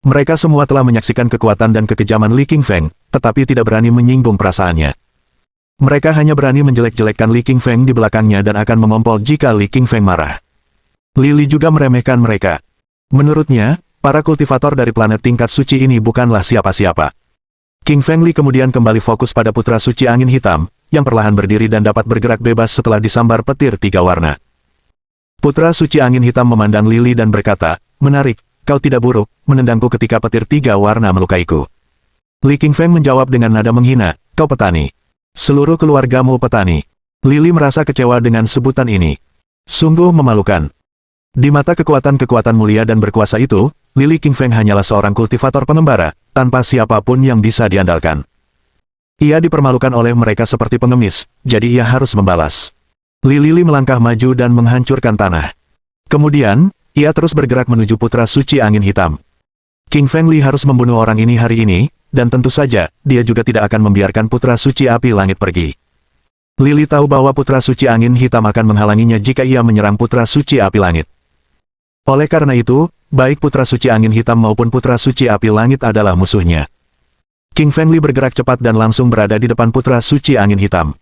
Mereka semua telah menyaksikan kekuatan dan kekejaman Li Qingfeng, tetapi tidak berani menyinggung perasaannya. Mereka hanya berani menjelek-jelekkan Li Qingfeng di belakangnya dan akan mengompol jika Li Qingfeng marah. Li juga meremehkan mereka. Menurutnya, para kultivator dari planet tingkat suci ini bukanlah siapa-siapa. Qingfeng Li kemudian kembali fokus pada Putra Suci Angin Hitam, yang perlahan berdiri dan dapat bergerak bebas setelah disambar petir tiga warna. Putra Suci Angin Hitam memandang Li dan berkata, menarik, kau tidak buruk, menendangku ketika petir tiga warna melukaiku. Li Qingfeng menjawab dengan nada menghina, kau petani. Seluruh keluargamu petani. Li merasa kecewa dengan sebutan ini. Sungguh memalukan. Di mata kekuatan-kekuatan mulia dan berkuasa itu, Lily King Feng hanyalah seorang kultivator pengembara, tanpa siapapun yang bisa diandalkan. Ia dipermalukan oleh mereka seperti pengemis, jadi ia harus membalas. Lily melangkah maju dan menghancurkan tanah. Kemudian, ia terus bergerak menuju putra suci angin hitam. King Feng Li harus membunuh orang ini hari ini, dan tentu saja, dia juga tidak akan membiarkan putra suci api langit pergi. Lily tahu bahwa putra suci angin hitam akan menghalanginya jika ia menyerang putra suci api langit. Oleh karena itu, baik putra suci angin hitam maupun putra suci api langit adalah musuhnya. King Feng Li bergerak cepat dan langsung berada di depan putra suci angin hitam.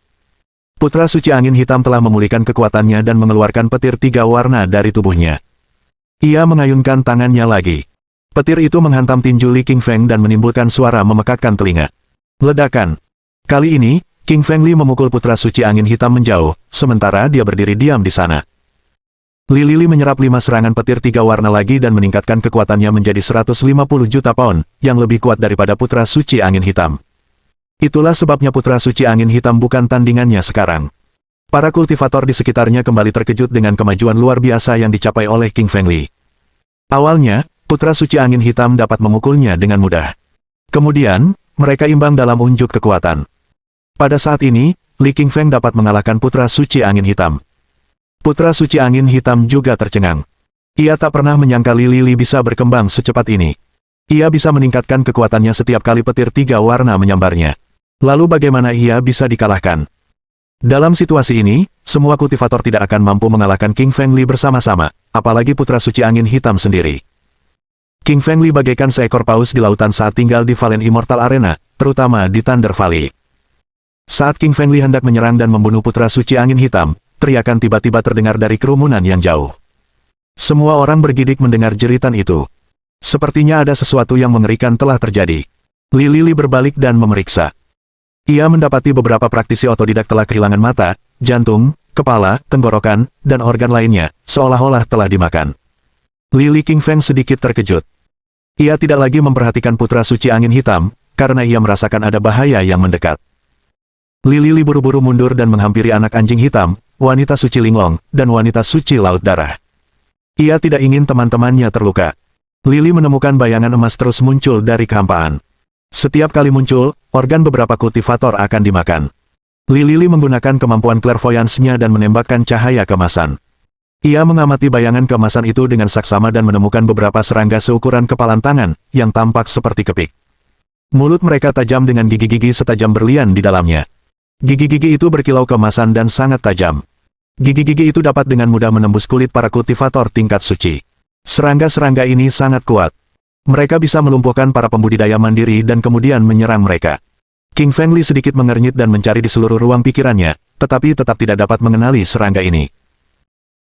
Putra suci angin hitam telah memulihkan kekuatannya dan mengeluarkan petir 3 warna dari tubuhnya. Ia mengayunkan tangannya lagi. Petir itu menghantam tinju Li King Feng dan menimbulkan suara memekakkan telinga. Ledakan. Kali ini, King Feng Li memukul putra suci angin hitam menjauh, sementara dia berdiri diam di sana. Li menyerap 5 serangan petir 3 warna lagi dan meningkatkan kekuatannya menjadi 150 juta pound, yang lebih kuat daripada putra suci angin hitam. Itulah sebabnya putra suci angin hitam bukan tandingannya sekarang. Para kultivator di sekitarnya kembali terkejut dengan kemajuan luar biasa yang dicapai oleh King Feng Li. Awalnya, putra suci angin hitam dapat memukulnya dengan mudah. Kemudian, mereka imbang dalam unjuk kekuatan. Pada saat ini, Li King Feng dapat mengalahkan putra suci angin hitam. Putra suci angin hitam juga tercengang. Ia tak pernah menyangka Li bisa berkembang secepat ini. Ia bisa meningkatkan kekuatannya setiap kali petir 3 warna menyambarnya. Lalu bagaimana ia bisa dikalahkan? Dalam situasi ini, semua kultivator tidak akan mampu mengalahkan King Feng Li bersama-sama, apalagi putra suci angin hitam sendiri. King Feng Li bagaikan seekor paus di lautan saat tinggal di Valen Immortal Arena, terutama di Thunder Valley. Saat King Feng Li hendak menyerang dan membunuh putra suci angin hitam, teriakan tiba-tiba terdengar dari kerumunan yang jauh. Semua orang bergidik mendengar jeritan itu. Sepertinya ada sesuatu yang mengerikan telah terjadi. Li berbalik dan memeriksa. Ia mendapati beberapa praktisi otodidak telah kehilangan mata, jantung, kepala, tenggorokan, dan organ lainnya, seolah-olah telah dimakan. Li King Feng sedikit terkejut. Ia tidak lagi memperhatikan putra suci angin hitam, karena ia merasakan ada bahaya yang mendekat. Li buru-buru mundur dan menghampiri anak anjing hitam, wanita suci Linglong, dan wanita suci Laut Darah. Ia tidak ingin teman-temannya terluka. Li menemukan bayangan emas terus muncul dari kehampaan. Setiap kali muncul, organ beberapa kultivator akan dimakan. Li menggunakan kemampuan clairvoyance-nya dan menembakkan cahaya keemasan. Ia mengamati bayangan keemasan itu dengan saksama dan menemukan beberapa serangga seukuran kepalan tangan, yang tampak seperti kepik. Mulut mereka tajam dengan gigi-gigi setajam berlian di dalamnya. Gigi-gigi itu berkilau keemasan dan sangat tajam. Gigi-gigi itu dapat dengan mudah menembus kulit para kultivator tingkat suci. Serangga-serangga ini sangat kuat. Mereka bisa melumpuhkan para pembudidaya mandiri dan kemudian menyerang mereka. King Feng Li sedikit mengernyit dan mencari di seluruh ruang pikirannya, tetapi tetap tidak dapat mengenali serangga ini.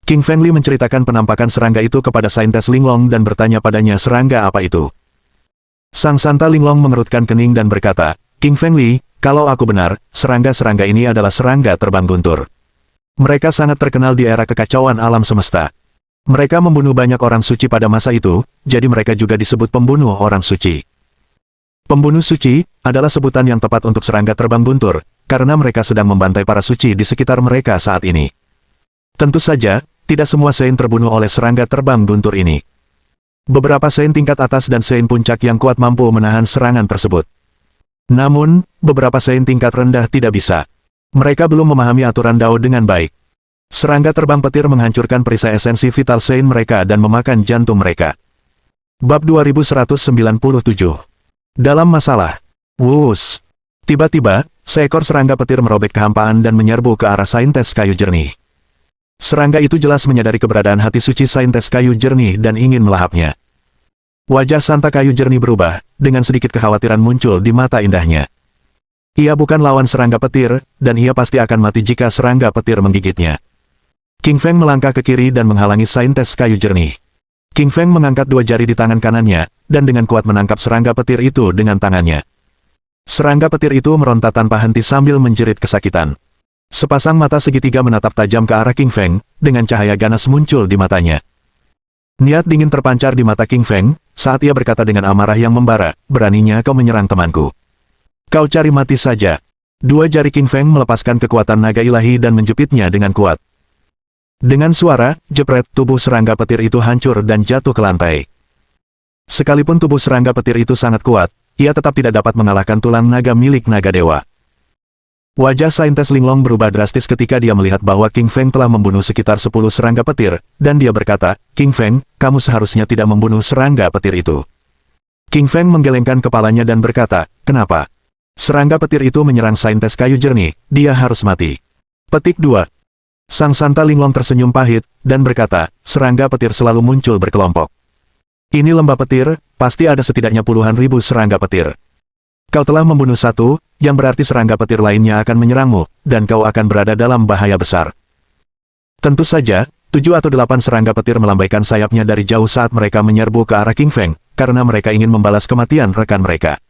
King Feng Li menceritakan penampakan serangga itu kepada saintes Linglong dan bertanya padanya serangga apa itu. Sang Santa Linglong mengerutkan kening dan berkata, King Feng Li, kalau aku benar, serangga-serangga ini adalah serangga terbang guntur. Mereka sangat terkenal di era kekacauan alam semesta. Mereka membunuh banyak orang suci pada masa itu, jadi mereka juga disebut pembunuh orang suci. Pembunuh suci adalah sebutan yang tepat untuk serangga terbang guntur, karena mereka sedang membantai para suci di sekitar mereka saat ini. Tentu saja, tidak semua Saint terbunuh oleh serangga terbang guntur ini. Beberapa Saint tingkat atas dan Saint puncak yang kuat mampu menahan serangan tersebut. Namun, beberapa Saint tingkat rendah tidak bisa. Mereka belum memahami aturan Dao dengan baik. Serangga terbang petir menghancurkan perisai esensi vital Saint mereka dan memakan jantung mereka. Bab 2197. Dalam masalah. Wus. Tiba-tiba, seekor serangga petir merobek kehampaan dan menyerbu ke arah saintes kayu jernih. Serangga itu jelas menyadari keberadaan hati suci saintes kayu jernih dan ingin melahapnya. Wajah Santa kayu jernih berubah, dengan sedikit kekhawatiran muncul di mata indahnya. Ia bukan lawan serangga petir, dan ia pasti akan mati jika serangga petir menggigitnya. King Feng melangkah ke kiri dan menghalangi saintes kayu jernih. King Feng mengangkat 2 jari di tangan kanannya, dan dengan kuat menangkap serangga petir itu dengan tangannya. Serangga petir itu meronta tanpa henti sambil menjerit kesakitan. Sepasang mata segitiga menatap tajam ke arah King Feng, dengan cahaya ganas muncul di matanya. Niat dingin terpancar di mata King Feng, saat ia berkata dengan amarah yang membara, beraninya kau menyerang temanku. Kau cari mati saja. 2 jari King Feng melepaskan kekuatan naga ilahi dan menjepitnya dengan kuat. Dengan suara, jepret, tubuh serangga petir itu hancur dan jatuh ke lantai. Sekalipun tubuh serangga petir itu sangat kuat, ia tetap tidak dapat mengalahkan tulang naga milik naga dewa. Wajah saintes Linglong berubah drastis ketika dia melihat bahwa King Feng telah membunuh sekitar 10 serangga petir, dan dia berkata, "King Feng, kamu seharusnya tidak membunuh serangga petir itu." King Feng menggelengkan kepalanya dan berkata, "Kenapa? Serangga petir itu menyerang saintes kayu jernih, dia harus mati." Petik 2. Sang Santa Linglong tersenyum pahit, dan berkata, "Serangga petir selalu muncul berkelompok. Ini lembah petir, pasti ada setidaknya puluhan ribu serangga petir. Kau telah membunuh satu, yang berarti serangga petir lainnya akan menyerangmu, dan kau akan berada dalam bahaya besar." Tentu saja, 7 atau 8 serangga petir melambaikan sayapnya dari jauh saat mereka menyerbu ke arah King Feng, karena mereka ingin membalas kematian rekan mereka.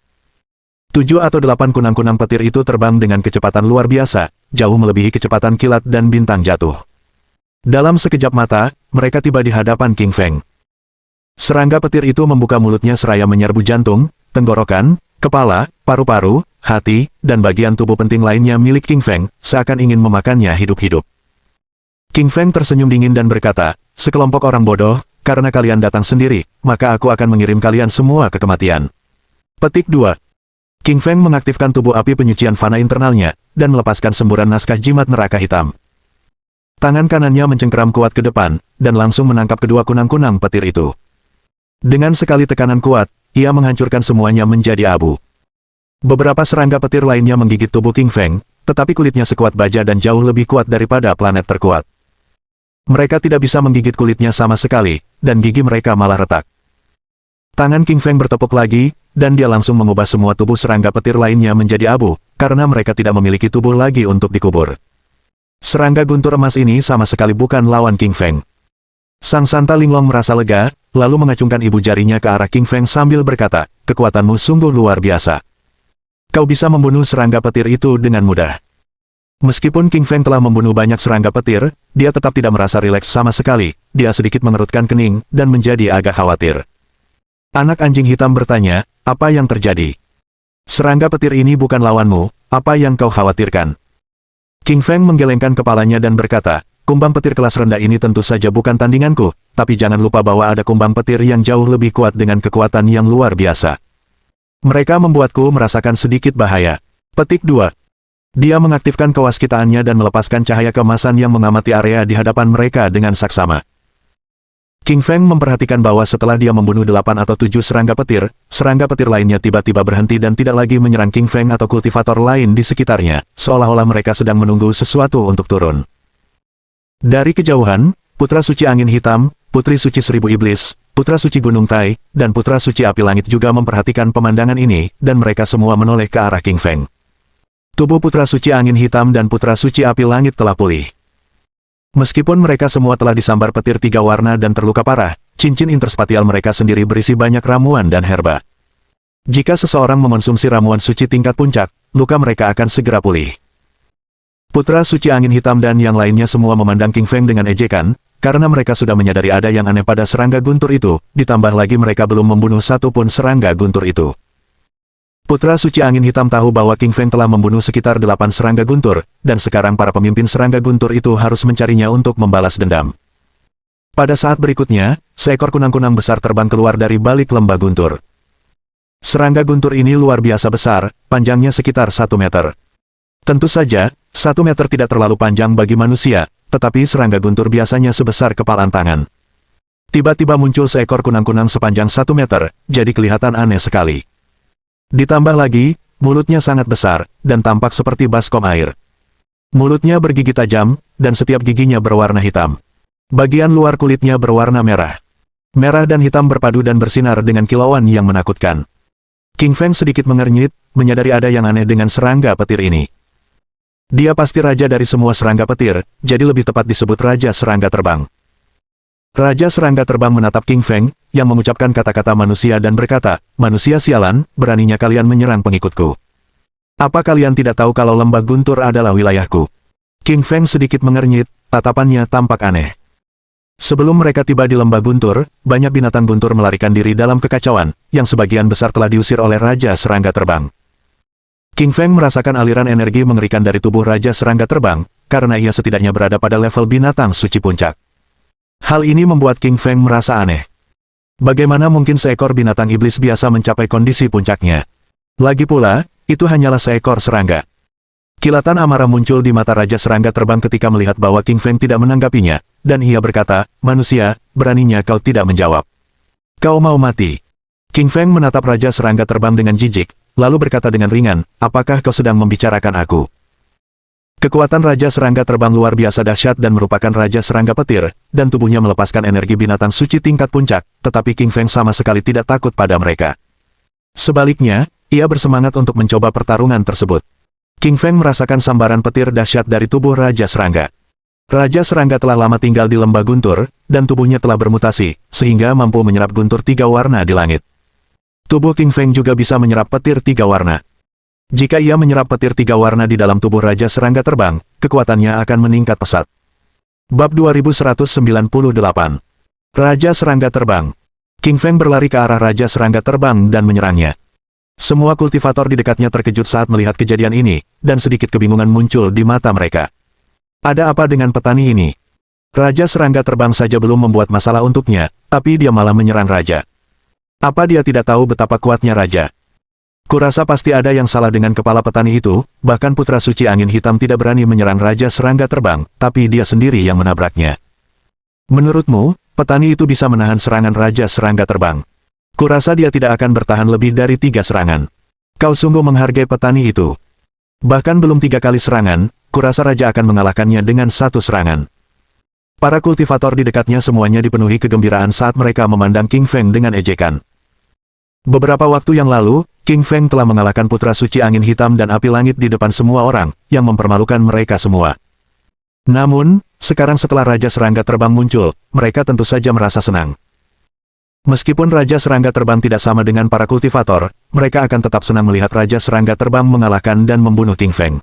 7 atau 8 kunang-kunang petir itu terbang dengan kecepatan luar biasa, jauh melebihi kecepatan kilat dan bintang jatuh. Dalam sekejap mata, mereka tiba di hadapan King Feng. Serangga petir itu membuka mulutnya seraya menyerbu jantung, tenggorokan, kepala, paru-paru, hati, dan bagian tubuh penting lainnya milik King Feng, seakan ingin memakannya hidup-hidup. King Feng tersenyum dingin dan berkata, "Sekelompok orang bodoh, karena kalian datang sendiri, maka aku akan mengirim kalian semua ke kematian." Petik 2. King Feng mengaktifkan tubuh api penyucian fana internalnya, dan melepaskan semburan naskah jimat neraka hitam. Tangan kanannya mencengkeram kuat ke depan, dan langsung menangkap kedua kunang-kunang petir itu. Dengan sekali tekanan kuat, ia menghancurkan semuanya menjadi abu. Beberapa serangga petir lainnya menggigit tubuh King Feng, tetapi kulitnya sekuat baja dan jauh lebih kuat daripada planet terkuat. Mereka tidak bisa menggigit kulitnya sama sekali, dan gigi mereka malah retak. Tangan King Feng bertepuk lagi, dan dia langsung mengubah semua tubuh serangga petir lainnya menjadi abu, karena mereka tidak memiliki tubuh lagi untuk dikubur. Serangga guntur emas ini sama sekali bukan lawan King Feng. Sang Santa Linglong merasa lega, lalu mengacungkan ibu jarinya ke arah King Feng sambil berkata, "Kekuatanmu sungguh luar biasa. Kau bisa membunuh serangga petir itu dengan mudah." Meskipun King Feng telah membunuh banyak serangga petir, dia tetap tidak merasa rileks sama sekali, dia sedikit mengerutkan kening, dan menjadi agak khawatir. Anak anjing hitam bertanya, "Apa yang terjadi? Serangga petir ini bukan lawanmu, apa yang kau khawatirkan?" King Feng menggelengkan kepalanya dan berkata, "Kumbang petir kelas rendah ini tentu saja bukan tandinganku, tapi jangan lupa bahwa ada kumbang petir yang jauh lebih kuat dengan kekuatan yang luar biasa. Mereka membuatku merasakan sedikit bahaya." Petik 2. Dia mengaktifkan kewaskitaannya dan melepaskan cahaya keemasan yang mengamati area di hadapan mereka dengan saksama. King Feng memperhatikan bahwa setelah dia membunuh 8 atau 7 serangga petir lainnya tiba-tiba berhenti dan tidak lagi menyerang King Feng atau kultivator lain di sekitarnya, seolah-olah mereka sedang menunggu sesuatu untuk turun. Dari kejauhan, Putra Suci Angin Hitam, Putri Suci Seribu Iblis, Putra Suci Gunung Tai, dan Putra Suci Api Langit juga memperhatikan pemandangan ini, dan mereka semua menoleh ke arah King Feng. Tubuh Putra Suci Angin Hitam dan Putra Suci Api Langit telah pulih. Meskipun mereka semua telah disambar petir 3 warna dan terluka parah, cincin interspatial mereka sendiri berisi banyak ramuan dan herba. Jika seseorang memonsumsi ramuan suci tingkat puncak, luka mereka akan segera pulih. Putra Suci Angin Hitam dan yang lainnya semua memandang King Feng dengan ejekan, karena mereka sudah menyadari ada yang aneh pada serangga guntur itu, ditambah lagi mereka belum membunuh satu pun serangga guntur itu. Putra Suci Angin Hitam tahu bahwa King Feng telah membunuh sekitar 8 serangga guntur, dan sekarang para pemimpin serangga guntur itu harus mencarinya untuk membalas dendam. Pada saat berikutnya, seekor kunang-kunang besar terbang keluar dari balik lembah guntur. Serangga guntur ini luar biasa besar, panjangnya sekitar 1 meter. Tentu saja, 1 meter tidak terlalu panjang bagi manusia, tetapi serangga guntur biasanya sebesar kepalan tangan. Tiba-tiba muncul seekor kunang-kunang sepanjang 1 meter, jadi kelihatan aneh sekali. Ditambah lagi, mulutnya sangat besar, dan tampak seperti baskom air. Mulutnya bergigi tajam, dan setiap giginya berwarna hitam. Bagian luar kulitnya berwarna merah. Merah dan hitam berpadu dan bersinar dengan kilauan yang menakutkan. King Feng sedikit mengernyit, menyadari ada yang aneh dengan serangga petir ini. Dia pasti raja dari semua serangga petir, jadi lebih tepat disebut Raja Serangga Terbang. Raja Serangga Terbang menatap King Feng, yang mengucapkan kata-kata manusia dan berkata, "Manusia sialan, beraninya kalian menyerang pengikutku. Apa kalian tidak tahu kalau lembah guntur adalah wilayahku?" King Feng sedikit mengernyit, tatapannya tampak aneh. Sebelum mereka tiba di lembah guntur, banyak binatang guntur melarikan diri dalam kekacauan, yang sebagian besar telah diusir oleh Raja Serangga Terbang. King Feng merasakan aliran energi mengerikan dari tubuh Raja Serangga Terbang, karena ia setidaknya berada pada level binatang suci puncak. Hal ini membuat King Feng merasa aneh. Bagaimana mungkin seekor binatang iblis biasa mencapai kondisi puncaknya? Lagi pula, itu hanyalah seekor serangga. Kilatan amarah muncul di mata Raja Serangga Terbang ketika melihat bahwa King Feng tidak menanggapinya, dan ia berkata, "Manusia, beraninya kau tidak menjawab. Kau mau mati." King Feng menatap Raja Serangga Terbang dengan jijik, lalu berkata dengan ringan, "Apakah kau sedang membicarakan aku?" Kekuatan Raja Serangga Terbang luar biasa dahsyat dan merupakan Raja Serangga Petir, dan tubuhnya melepaskan energi binatang suci tingkat puncak, tetapi King Feng sama sekali tidak takut pada mereka. Sebaliknya, ia bersemangat untuk mencoba pertarungan tersebut. King Feng merasakan sambaran petir dahsyat dari tubuh Raja Serangga. Raja Serangga telah lama tinggal di lembah guntur, dan tubuhnya telah bermutasi, sehingga mampu menyerap guntur 3 warna di langit. Tubuh King Feng juga bisa menyerap petir 3 warna. Jika ia menyerap petir 3 warna di dalam tubuh Raja Serangga Terbang, kekuatannya akan meningkat pesat. Bab 2198. Raja Serangga Terbang. King Feng berlari ke arah Raja Serangga Terbang dan menyerangnya. Semua kultivator di dekatnya terkejut saat melihat kejadian ini, dan sedikit kebingungan muncul di mata mereka. Ada apa dengan petani ini? Raja Serangga Terbang saja belum membuat masalah untuknya, tapi dia malah menyerang Raja. Apa dia tidak tahu betapa kuatnya Raja? Kurasa pasti ada yang salah dengan kepala petani itu, bahkan Putra Suci Angin Hitam tidak berani menyerang Raja Serangga Terbang, tapi dia sendiri yang menabraknya. Menurutmu, petani itu bisa menahan serangan Raja Serangga Terbang? Kurasa dia tidak akan bertahan lebih dari 3 serangan. Kau sungguh menghargai petani itu. Bahkan belum 3 kali serangan, kurasa Raja akan mengalahkannya dengan 1 serangan. Para kultivator di dekatnya semuanya dipenuhi kegembiraan saat mereka memandang King Feng dengan ejekan. Beberapa waktu yang lalu, King Feng telah mengalahkan Putra Suci Angin Hitam dan Api Langit di depan semua orang, yang mempermalukan mereka semua. Namun, sekarang setelah Raja Serangga Terbang muncul, mereka tentu saja merasa senang. Meskipun Raja Serangga Terbang tidak sama dengan para kultivator, mereka akan tetap senang melihat Raja Serangga Terbang mengalahkan dan membunuh King Feng.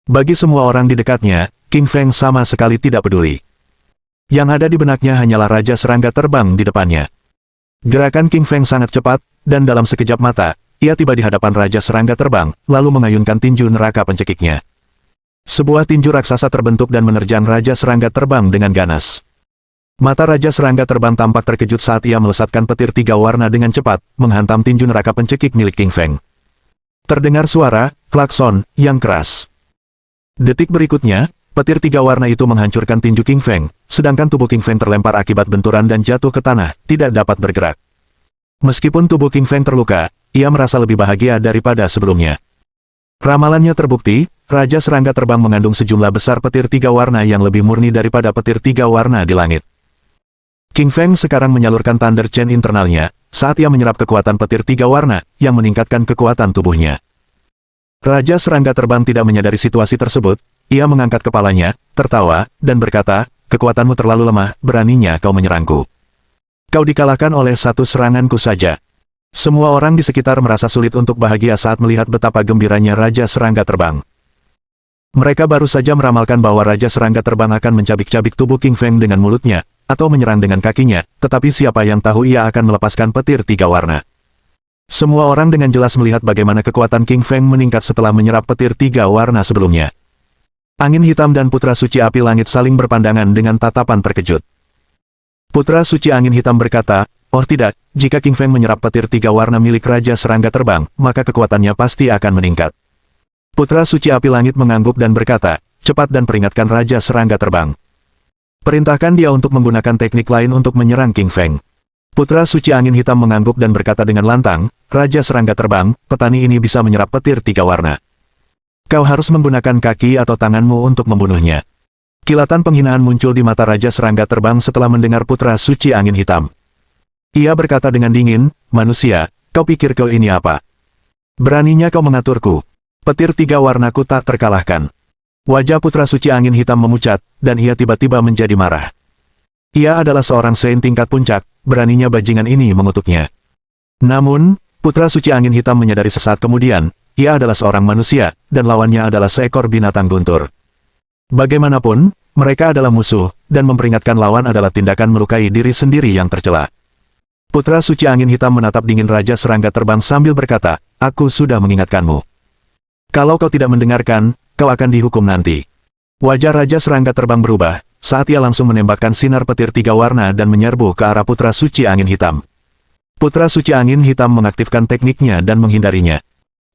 Bagi semua orang di dekatnya, King Feng sama sekali tidak peduli. Yang ada di benaknya hanyalah Raja Serangga Terbang di depannya. Gerakan King Feng sangat cepat, dan dalam sekejap mata, ia tiba di hadapan Raja Serangga Terbang, lalu mengayunkan tinju neraka pencekiknya. Sebuah tinju raksasa terbentuk dan menerjang Raja Serangga Terbang dengan ganas. Mata Raja Serangga Terbang tampak terkejut saat ia melesatkan petir 3 warna dengan cepat, menghantam tinju neraka pencekik milik King Feng. Terdengar suara klakson yang keras. Detik berikutnya, petir 3 warna itu menghancurkan tinju King Feng, sedangkan tubuh King Feng terlempar akibat benturan dan jatuh ke tanah, tidak dapat bergerak. Meskipun tubuh King Feng terluka, ia merasa lebih bahagia daripada sebelumnya. Ramalannya terbukti, Raja Serangga Terbang mengandung sejumlah besar petir 3 warna yang lebih murni daripada petir 3 warna di langit. King Feng sekarang menyalurkan Thunder Chain internalnya, saat ia menyerap kekuatan petir 3 warna, yang meningkatkan kekuatan tubuhnya. Raja Serangga Terbang tidak menyadari situasi tersebut, ia mengangkat kepalanya, tertawa, dan berkata, "Kekuatanmu terlalu lemah, beraninya kau menyerangku. Kau dikalahkan oleh 1 seranganku saja." Semua orang di sekitar merasa sulit untuk bahagia saat melihat betapa gembiranya Raja Serangga Terbang. Mereka baru saja meramalkan bahwa Raja Serangga Terbang akan mencabik-cabik tubuh King Feng dengan mulutnya, atau menyerang dengan kakinya, tetapi siapa yang tahu ia akan melepaskan petir 3 warna. Semua orang dengan jelas melihat bagaimana kekuatan King Feng meningkat setelah menyerap petir 3 warna sebelumnya. Angin Hitam dan Putra Suci Api Langit saling berpandangan dengan tatapan terkejut. Putra Suci Angin Hitam berkata, "Oh tidak, jika King Feng menyerap petir 3 warna milik Raja Serangga Terbang, maka kekuatannya pasti akan meningkat." Putra Suci Api Langit mengangguk dan berkata, "Cepat dan peringatkan Raja Serangga Terbang. Perintahkan dia untuk menggunakan teknik lain untuk menyerang King Feng." Putra Suci Angin Hitam mengangguk dan berkata dengan lantang, "Raja Serangga Terbang, petani ini bisa menyerap petir 3 warna. Kau harus menggunakan kaki atau tanganmu untuk membunuhnya." Kilatan penghinaan muncul di mata Raja Serangga Terbang setelah mendengar Putra Suci Angin Hitam. Ia berkata dengan dingin, "Manusia, kau pikir kau ini apa? Beraninya kau mengaturku? Petir 3 warnaku tak terkalahkan." Wajah Putra Suci Angin Hitam memucat, dan ia tiba-tiba menjadi marah. Ia adalah seorang Saint tingkat puncak, beraninya bajingan ini mengutuknya. Namun, Putra Suci Angin Hitam menyadari sesaat kemudian, ia adalah seorang manusia, dan lawannya adalah seekor binatang guntur. Bagaimanapun, mereka adalah musuh, dan memperingatkan lawan adalah tindakan melukai diri sendiri yang tercela. Putra Suci Angin Hitam menatap dingin Raja Serangga Terbang sambil berkata, "Aku sudah mengingatkanmu. Kalau kau tidak mendengarkan, kau akan dihukum nanti." Wajah Raja Serangga Terbang berubah, saat ia langsung menembakkan sinar petir 3 warna dan menyerbu ke arah Putra Suci Angin Hitam. Putra Suci Angin Hitam mengaktifkan tekniknya dan menghindarinya.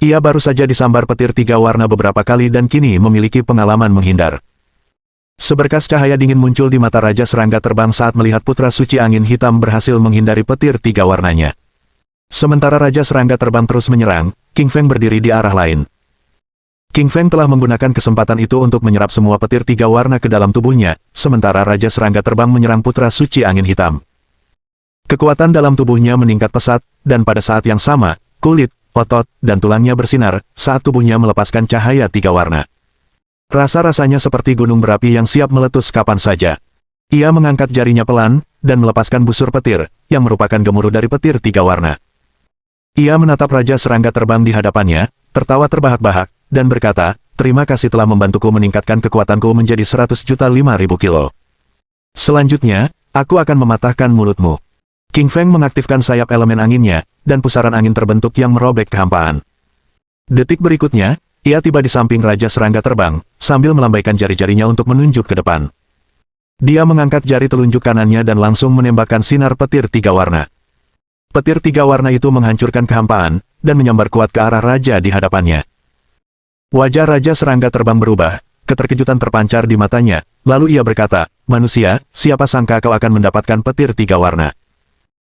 Ia baru saja disambar petir 3 warna beberapa kali dan kini memiliki pengalaman menghindar. Seberkas cahaya dingin muncul di mata Raja Serangga Terbang saat melihat Putra Suci Angin Hitam berhasil menghindari petir 3 warnanya. Sementara Raja Serangga Terbang terus menyerang, King Feng berdiri di arah lain. King Feng telah menggunakan kesempatan itu untuk menyerap semua petir 3 warna ke dalam tubuhnya, sementara Raja Serangga Terbang menyerang Putra Suci Angin Hitam. Kekuatan dalam tubuhnya meningkat pesat, dan pada saat yang sama, kulit, otot, dan tulangnya bersinar, saat tubuhnya melepaskan cahaya 3 warna. Rasa-rasanya seperti gunung berapi yang siap meletus kapan saja. Ia mengangkat jarinya pelan, dan melepaskan busur petir, yang merupakan gemuruh dari petir 3 warna. Ia menatap Raja Serangga Terbang di hadapannya, tertawa terbahak-bahak, dan berkata, "Terima kasih telah membantuku meningkatkan kekuatanku menjadi 100.005.000 kilo. Selanjutnya, aku akan mematahkan mulutmu." King Feng mengaktifkan sayap elemen anginnya, dan pusaran angin terbentuk yang merobek kehampaan. Detik berikutnya, ia tiba di samping Raja Serangga Terbang, sambil melambaikan jari-jarinya untuk menunjuk ke depan. Dia mengangkat jari telunjuk kanannya dan langsung menembakkan sinar petir 3 warna. Petir 3 warna itu menghancurkan kehampaan, dan menyambar kuat ke arah Raja di hadapannya. Wajah Raja Serangga Terbang berubah, keterkejutan terpancar di matanya, lalu ia berkata, "Manusia, siapa sangka kau akan mendapatkan petir 3 warna?"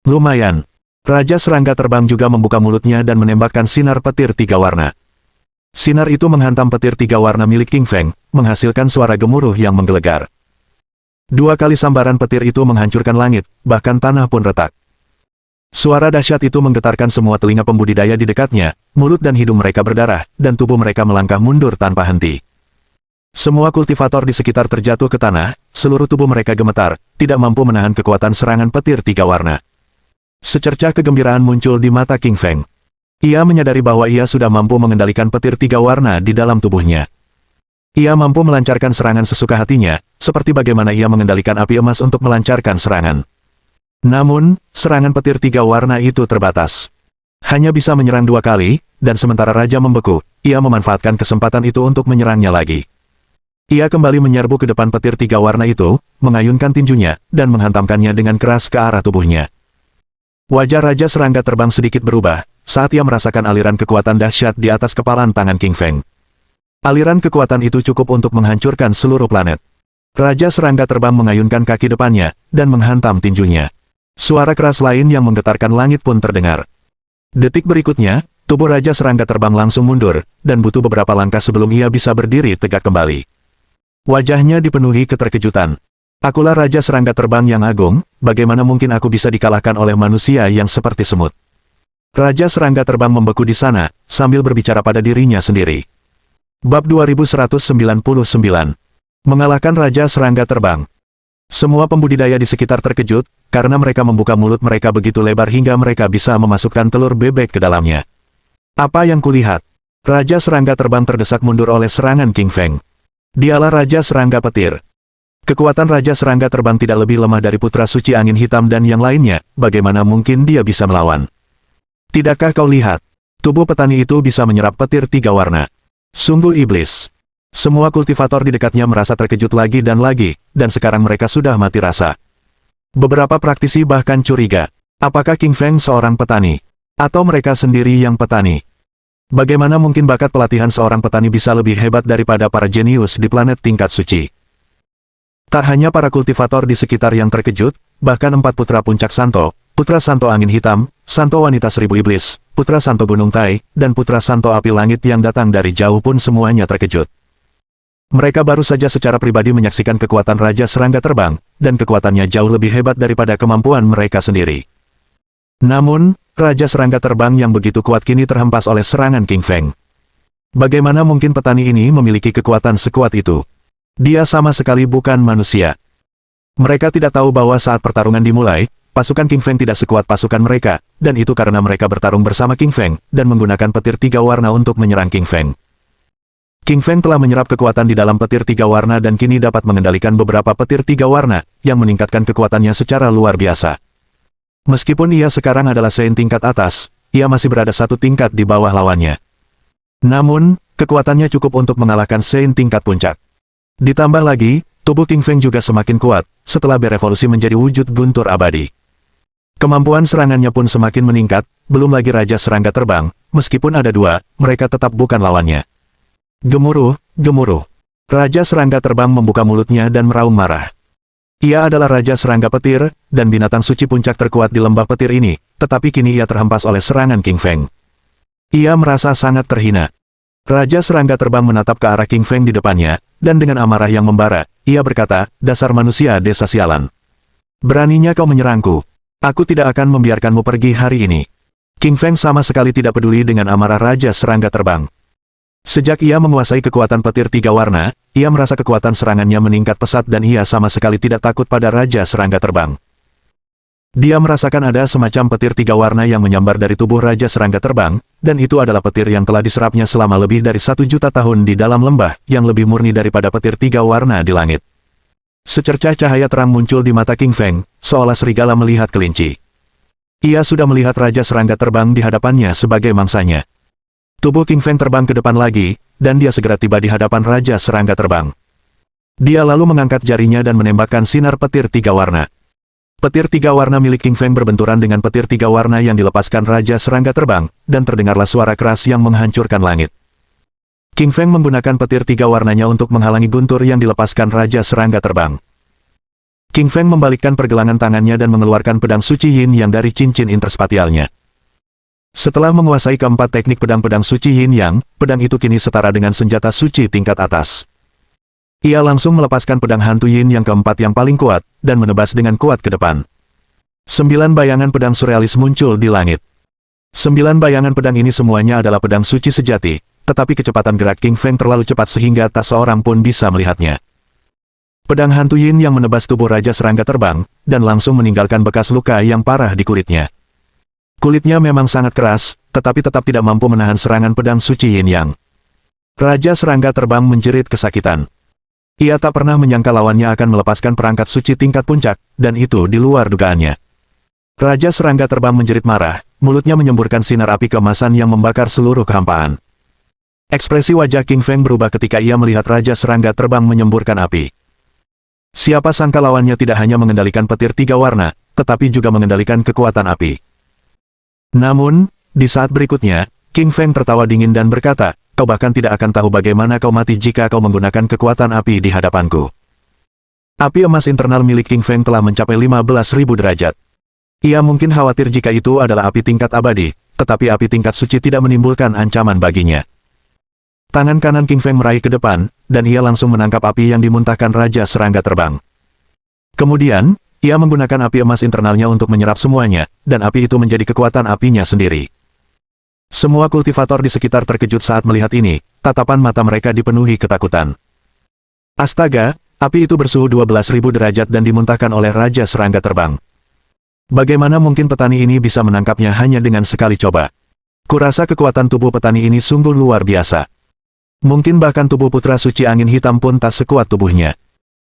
Lumayan. Raja Serangga Terbang juga membuka mulutnya dan menembakkan sinar petir 3 warna. Sinar itu menghantam petir 3 warna milik King Feng, menghasilkan suara gemuruh yang menggelegar. 2 kali sambaran petir itu menghancurkan langit, bahkan tanah pun retak. Suara dahsyat itu menggetarkan semua telinga pembudidaya di dekatnya, mulut dan hidung mereka berdarah, dan tubuh mereka melangkah mundur tanpa henti. Semua kultivator di sekitar terjatuh ke tanah, seluruh tubuh mereka gemetar, tidak mampu menahan kekuatan serangan petir 3 warna. Secercah kegembiraan muncul di mata King Feng. Ia menyadari bahwa ia sudah mampu mengendalikan petir 3 warna di dalam tubuhnya. Ia mampu melancarkan serangan sesuka hatinya, seperti bagaimana ia mengendalikan api emas untuk melancarkan serangan. Namun, serangan petir 3 warna itu terbatas. Hanya bisa menyerang 2 kali, dan sementara Raja membeku, ia memanfaatkan kesempatan itu untuk menyerangnya lagi. Ia kembali menyerbu ke depan petir 3 warna itu, mengayunkan tinjunya, dan menghantamkannya dengan keras ke arah tubuhnya. Wajah Raja Serangga Terbang sedikit berubah, saat ia merasakan aliran kekuatan dahsyat di atas kepalan tangan King Feng. Aliran kekuatan itu cukup untuk menghancurkan seluruh planet. Raja Serangga Terbang mengayunkan kaki depannya, dan menghantam tinjunya. Suara keras lain yang menggetarkan langit pun terdengar. Detik berikutnya, tubuh Raja Serangga Terbang langsung mundur, dan butuh beberapa langkah sebelum ia bisa berdiri tegak kembali. Wajahnya dipenuhi keterkejutan. "Akulah Raja Serangga Terbang yang agung, bagaimana mungkin aku bisa dikalahkan oleh manusia yang seperti semut?" Raja Serangga Terbang membeku di sana, sambil berbicara pada dirinya sendiri. Bab 2199. Mengalahkan Raja Serangga Terbang. Semua pembudidaya di sekitar terkejut, karena mereka membuka mulut mereka begitu lebar hingga mereka bisa memasukkan telur bebek ke dalamnya. "Apa yang kulihat?" Raja Serangga Terbang terdesak mundur oleh serangan King Feng. Dialah Raja Serangga Petir. Kekuatan Raja Serangga Terbang tidak lebih lemah dari Putra Suci Angin Hitam dan yang lainnya, bagaimana mungkin dia bisa melawan? "Tidakkah kau lihat? Tubuh petani itu bisa menyerap petir 3 warna. Sungguh iblis." Semua kultivator di dekatnya merasa terkejut lagi, dan sekarang mereka sudah mati rasa. Beberapa praktisi bahkan curiga, apakah King Feng seorang petani? Atau mereka sendiri yang petani? Bagaimana mungkin bakat pelatihan seorang petani bisa lebih hebat daripada para jenius di planet tingkat suci? Tak hanya para kultivator di sekitar yang terkejut, bahkan 4 putra puncak Santo, Putra Santo Angin Hitam, Santo Wanita Seribu Iblis, Putra Santo Gunung Tai, dan Putra Santo Api Langit yang datang dari jauh pun semuanya terkejut. Mereka baru saja secara pribadi menyaksikan kekuatan Raja Serangga Terbang, dan kekuatannya jauh lebih hebat daripada kemampuan mereka sendiri. Namun, Raja Serangga Terbang yang begitu kuat kini terhempas oleh serangan King Feng. Bagaimana mungkin petani ini memiliki kekuatan sekuat itu? Dia sama sekali bukan manusia. Mereka tidak tahu bahwa saat pertarungan dimulai, pasukan King Feng tidak sekuat pasukan mereka, dan itu karena mereka bertarung bersama King Feng, dan menggunakan petir 3 warna untuk menyerang King Feng. King Feng telah menyerap kekuatan di dalam petir 3 warna dan kini dapat mengendalikan beberapa petir 3 warna, yang meningkatkan kekuatannya secara luar biasa. Meskipun ia sekarang adalah Saint tingkat atas, ia masih berada 1 tingkat di bawah lawannya. Namun, kekuatannya cukup untuk mengalahkan Saint tingkat puncak. Ditambah lagi, Tubuh King Feng juga semakin kuat, setelah berevolusi menjadi wujud guntur abadi. Kemampuan serangannya pun semakin meningkat, belum lagi Raja Serangga Terbang, meskipun ada dua, mereka tetap bukan lawannya. Gemuruh, gemuruh. Raja Serangga Terbang membuka mulutnya dan meraung marah. Ia adalah Raja Serangga Petir, dan binatang suci puncak terkuat di lembah petir ini, tetapi kini ia terhempas oleh serangan King Feng. Ia merasa sangat terhina. Raja Serangga Terbang menatap ke arah King Feng di depannya, dan dengan amarah yang membara, ia berkata, "Dasar manusia desa sialan. Beraninya kau menyerangku. Aku tidak akan membiarkanmu pergi hari ini." King Feng sama sekali tidak peduli dengan amarah Raja Serangga Terbang. Sejak ia menguasai kekuatan petir tiga warna, ia merasa kekuatan serangannya meningkat pesat dan ia sama sekali tidak takut pada Raja Serangga Terbang. Dia merasakan ada semacam petir tiga warna yang menyambar dari tubuh Raja Serangga Terbang, dan itu adalah petir yang telah diserapnya selama lebih dari 1 juta tahun di dalam lembah, yang lebih murni daripada petir tiga warna di langit. Secercah cahaya terang muncul di mata King Feng, seolah serigala melihat kelinci. Ia sudah melihat Raja Serangga Terbang di hadapannya sebagai mangsanya. Tubuh King Feng terbang ke depan lagi, dan dia segera tiba di hadapan Raja Serangga Terbang. Dia lalu mengangkat jarinya dan menembakkan sinar petir tiga warna. Petir tiga warna milik King Feng berbenturan dengan petir tiga warna yang dilepaskan Raja Serangga Terbang, dan terdengarlah suara keras yang menghancurkan langit. King Feng menggunakan petir tiga warnanya untuk menghalangi guntur yang dilepaskan Raja Serangga Terbang. King Feng membalikkan pergelangan tangannya dan mengeluarkan pedang suci Yin yang dari cincin interspatialnya. Setelah menguasai keempat teknik pedang-pedang suci Yin Yang, pedang itu kini setara dengan senjata suci tingkat atas. Ia langsung melepaskan pedang hantu Yin yang keempat yang paling kuat, dan menebas dengan kuat ke depan. 9 bayangan pedang surrealis muncul di langit. 9 bayangan pedang ini semuanya adalah pedang suci sejati, tetapi kecepatan gerak King Feng terlalu cepat sehingga tak seorang pun bisa melihatnya. Pedang hantu Yin yang menebas tubuh Raja Serangga Terbang, dan langsung meninggalkan bekas luka yang parah di kulitnya. Kulitnya memang sangat keras, tetapi tetap tidak mampu menahan serangan pedang suci Yin Yang. Raja Serangga Terbang menjerit kesakitan. Ia tak pernah menyangka lawannya akan melepaskan perangkat suci tingkat puncak, dan itu di luar dugaannya. Raja Serangga Terbang menjerit marah, mulutnya menyemburkan sinar api keemasan yang membakar seluruh kehampaan. Ekspresi wajah King Feng berubah ketika ia melihat Raja Serangga Terbang menyemburkan api. Siapa sangka lawannya tidak hanya mengendalikan petir tiga warna, tetapi juga mengendalikan kekuatan api. Namun, di saat berikutnya, King Feng tertawa dingin dan berkata, "Kau bahkan tidak akan tahu bagaimana kau mati jika kau menggunakan kekuatan api di hadapanku." Api emas internal milik King Feng telah mencapai 15.000 derajat. Ia mungkin khawatir jika itu adalah api tingkat abadi, tetapi api tingkat suci tidak menimbulkan ancaman baginya. Tangan kanan King Feng meraih ke depan, dan ia langsung menangkap api yang dimuntahkan Raja Serangga Terbang. Kemudian, ia menggunakan api emas internalnya untuk menyerap semuanya, dan api itu menjadi kekuatan apinya sendiri. Semua kultivator di sekitar terkejut saat melihat ini, tatapan mata mereka dipenuhi ketakutan. Astaga, api itu bersuhu 12.000 derajat dan dimuntahkan oleh Raja Serangga Terbang. Bagaimana mungkin petani ini bisa menangkapnya hanya dengan sekali coba? Kurasa kekuatan tubuh petani ini sungguh luar biasa. Mungkin bahkan tubuh Putra Suci Angin Hitam pun tak sekuat tubuhnya.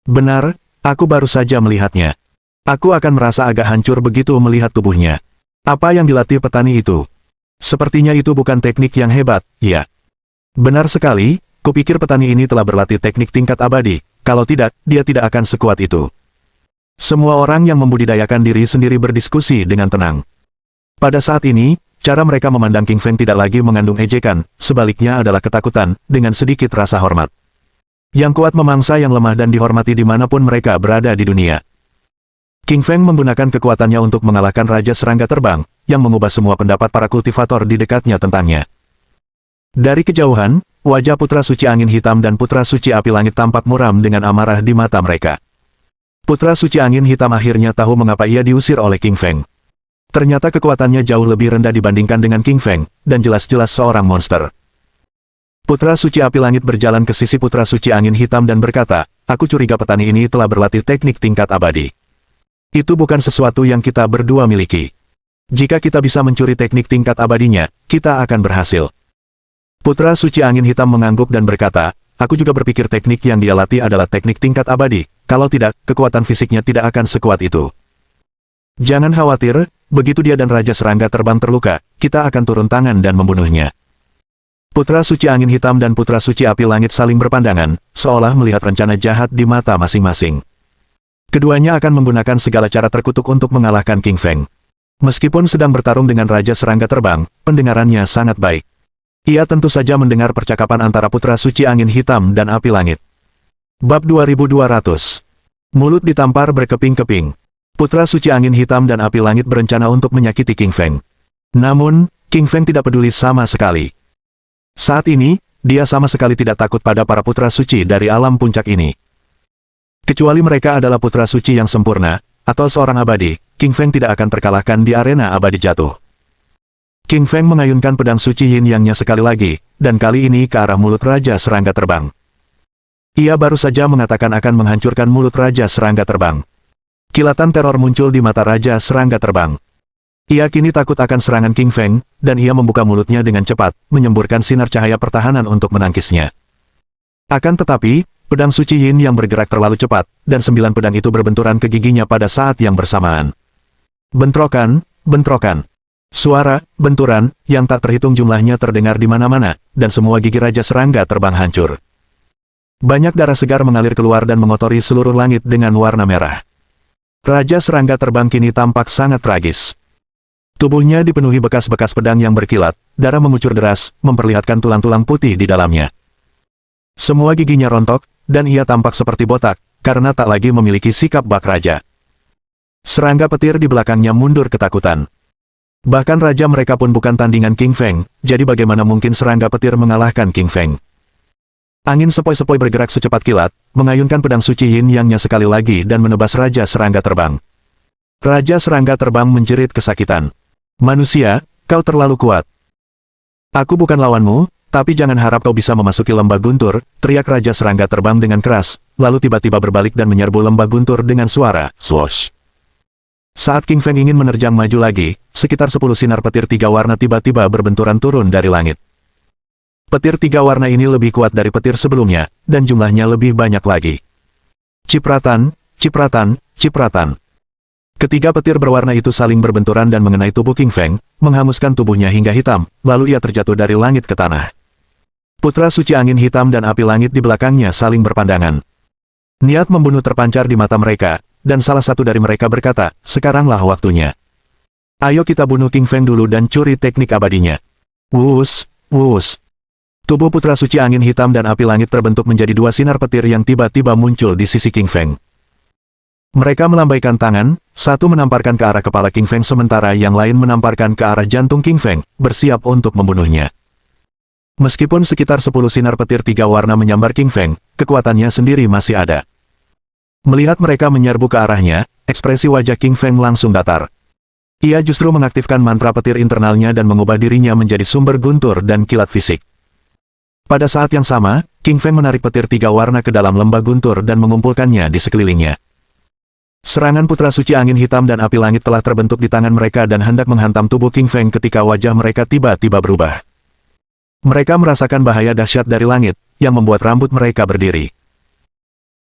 Benar, aku baru saja melihatnya. Aku akan merasa agak hancur begitu melihat tubuhnya. Apa yang dilatih petani itu? Sepertinya itu bukan teknik yang hebat, ya. Benar sekali, kupikir petani ini telah berlatih teknik tingkat abadi, kalau tidak, dia tidak akan sekuat itu. Semua orang yang membudidayakan diri sendiri berdiskusi dengan tenang. Pada saat ini, cara mereka memandang King Feng tidak lagi mengandung ejekan, sebaliknya adalah ketakutan, dengan sedikit rasa hormat. Yang kuat memangsa yang lemah dan dihormati dimanapun mereka berada di dunia. King Feng menggunakan kekuatannya untuk mengalahkan Raja Serangga Terbang, yang mengubah semua pendapat para kultivator di dekatnya tentangnya. Dari kejauhan, wajah Putra Suci Angin Hitam dan Putra Suci Api Langit tampak muram dengan amarah di mata mereka. Putra Suci Angin Hitam akhirnya tahu mengapa ia diusir oleh King Feng. Ternyata kekuatannya jauh lebih rendah dibandingkan dengan King Feng, dan jelas-jelas seorang monster. Putra Suci Api Langit berjalan ke sisi Putra Suci Angin Hitam dan berkata, "Aku curiga petani ini telah berlatih teknik tingkat abadi. Itu bukan sesuatu yang kita berdua miliki. Jika kita bisa mencuri teknik tingkat abadinya, kita akan berhasil." Putra Suci Angin Hitam mengangguk dan berkata, "Aku juga berpikir teknik yang dia latih adalah teknik tingkat abadi, kalau tidak, kekuatan fisiknya tidak akan sekuat itu. Jangan khawatir, begitu dia dan Raja Serangga Terbang terluka, kita akan turun tangan dan membunuhnya." Putra Suci Angin Hitam dan Putra Suci Api Langit saling berpandangan, seolah melihat rencana jahat di mata masing-masing. Keduanya akan menggunakan segala cara terkutuk untuk mengalahkan King Feng. Meskipun sedang bertarung dengan Raja Serangga Terbang, pendengarannya sangat baik. Ia tentu saja mendengar percakapan antara Putra Suci Angin Hitam dan Api Langit. Bab 2200. Mulut ditampar berkeping-keping. Putra Suci Angin Hitam dan Api Langit berencana untuk menyakiti King Feng. Namun, King Feng tidak peduli sama sekali. Saat ini, dia sama sekali tidak takut pada para putra suci dari alam puncak ini. Kecuali mereka adalah putra suci yang sempurna, atau seorang abadi, King Feng tidak akan terkalahkan di arena abadi jatuh. King Feng mengayunkan pedang suci Yin Yang-nya sekali lagi, dan kali ini ke arah mulut Raja Serangga Terbang. Ia baru saja mengatakan akan menghancurkan mulut Raja Serangga Terbang. Kilatan teror muncul di mata Raja Serangga Terbang. Ia kini takut akan serangan King Feng, dan ia membuka mulutnya dengan cepat, menyemburkan sinar cahaya pertahanan untuk menangkisnya. Akan tetapi, pedang suci Yin yang bergerak terlalu cepat, dan 9 pedang itu berbenturan ke giginya pada saat yang bersamaan. Bentrokan, bentrokan. Suara, benturan, yang tak terhitung jumlahnya terdengar di mana-mana, dan semua gigi Raja Serangga Terbang hancur. Banyak darah segar mengalir keluar dan mengotori seluruh langit dengan warna merah. Raja Serangga Terbang kini tampak sangat tragis. Tubuhnya dipenuhi bekas-bekas pedang yang berkilat, darah mengucur deras, memperlihatkan tulang-tulang putih di dalamnya. Semua giginya rontok, dan ia tampak seperti botak, karena tak lagi memiliki sikap bak raja. Serangga petir di belakangnya mundur ketakutan. Bahkan raja mereka pun bukan tandingan King Feng, jadi bagaimana mungkin serangga petir mengalahkan King Feng? Angin sepoi-sepoi bergerak secepat kilat, mengayunkan pedang suci Yin Yang-nya sekali lagi dan menebas Raja Serangga Terbang. Raja Serangga Terbang menjerit kesakitan. Manusia, kau terlalu kuat. Aku bukan lawanmu, tapi jangan harap kau bisa memasuki lembah guntur, teriak Raja Serangga Terbang dengan keras, lalu tiba-tiba berbalik dan menyerbu lembah guntur dengan suara, swoosh. Saat King Feng ingin menerjang maju lagi, sekitar 10 sinar petir 3 warna tiba-tiba berbenturan turun dari langit. Petir 3 warna ini lebih kuat dari petir sebelumnya, dan jumlahnya lebih banyak lagi. Cipratan, cipratan, cipratan. Ketiga petir berwarna itu saling berbenturan dan mengenai tubuh King Feng, menghanguskan tubuhnya hingga hitam, lalu ia terjatuh dari langit ke tanah. Putra suci Angin Hitam dan Api Langit di belakangnya saling berpandangan. Niat membunuh terpancar di mata mereka, dan salah satu dari mereka berkata, sekaranglah waktunya. Ayo kita bunuh King Feng dulu dan curi teknik abadinya. Wus, wus. Tubuh Putra Suci Angin Hitam dan Api Langit terbentuk menjadi 2 sinar petir yang tiba-tiba muncul di sisi King Feng. Mereka melambaikan tangan, satu menamparkan ke arah kepala King Feng sementara yang lain menamparkan ke arah jantung King Feng, bersiap untuk membunuhnya. Meskipun sekitar 10 sinar petir 3 warna menyambar King Feng, kekuatannya sendiri masih ada. Melihat mereka menyerbu ke arahnya, ekspresi wajah King Feng langsung datar. Ia justru mengaktifkan mantra petir internalnya dan mengubah dirinya menjadi sumber guntur dan kilat fisik. Pada saat yang sama, King Feng menarik petir 3 warna ke dalam lembah guntur dan mengumpulkannya di sekelilingnya. Serangan Putra Suci Angin Hitam dan Api Langit telah terbentuk di tangan mereka dan hendak menghantam tubuh King Feng ketika wajah mereka tiba-tiba berubah. Mereka merasakan bahaya dahsyat dari langit, yang membuat rambut mereka berdiri.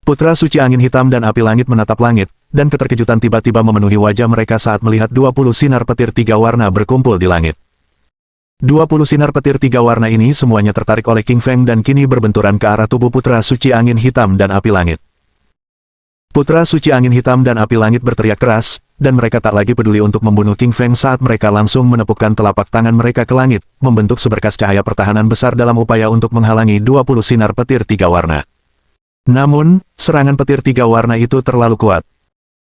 Putra Suci Angin Hitam dan Api Langit menatap langit, dan keterkejutan tiba-tiba memenuhi wajah mereka saat melihat 20 sinar petir 3 warna berkumpul di langit. 20 sinar petir 3 warna ini semuanya tertarik oleh King Feng dan kini berbenturan ke arah tubuh Putra Suci Angin Hitam dan Api Langit. Putra Suci Angin Hitam dan Api Langit berteriak keras, dan mereka tak lagi peduli untuk membunuh King Feng saat mereka langsung menepukkan telapak tangan mereka ke langit, membentuk seberkas cahaya pertahanan besar dalam upaya untuk menghalangi 20 sinar petir 3 warna. Namun, serangan petir 3 warna itu terlalu kuat.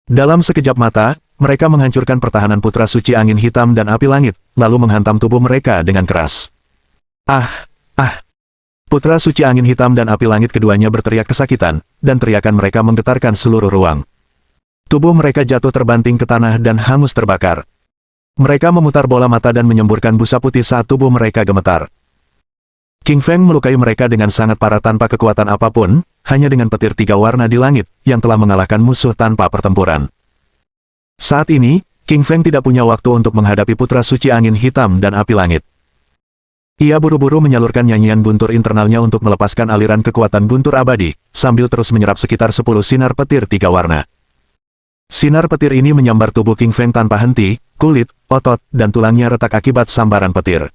Dalam sekejap mata, mereka menghancurkan pertahanan Putra Suci Angin Hitam dan Api Langit, lalu menghantam tubuh mereka dengan keras. Ah! Putra Suci Angin Hitam dan Api Langit keduanya berteriak kesakitan, dan teriakan mereka menggetarkan seluruh ruang. Tubuh mereka jatuh terbanting ke tanah dan hangus terbakar. Mereka memutar bola mata dan menyemburkan busa putih saat tubuh mereka gemetar. King Feng melukai mereka dengan sangat parah tanpa kekuatan apapun, hanya dengan petir 3 warna di langit, yang telah mengalahkan musuh tanpa pertempuran. Saat ini, King Feng tidak punya waktu untuk menghadapi Putra Suci Angin Hitam dan Api Langit. Ia buru-buru menyalurkan nyanyian guntur internalnya untuk melepaskan aliran kekuatan guntur abadi, sambil terus menyerap sekitar 10 sinar petir 3 warna. Sinar petir ini menyambar tubuh King Feng tanpa henti, kulit, otot, dan tulangnya retak akibat sambaran petir.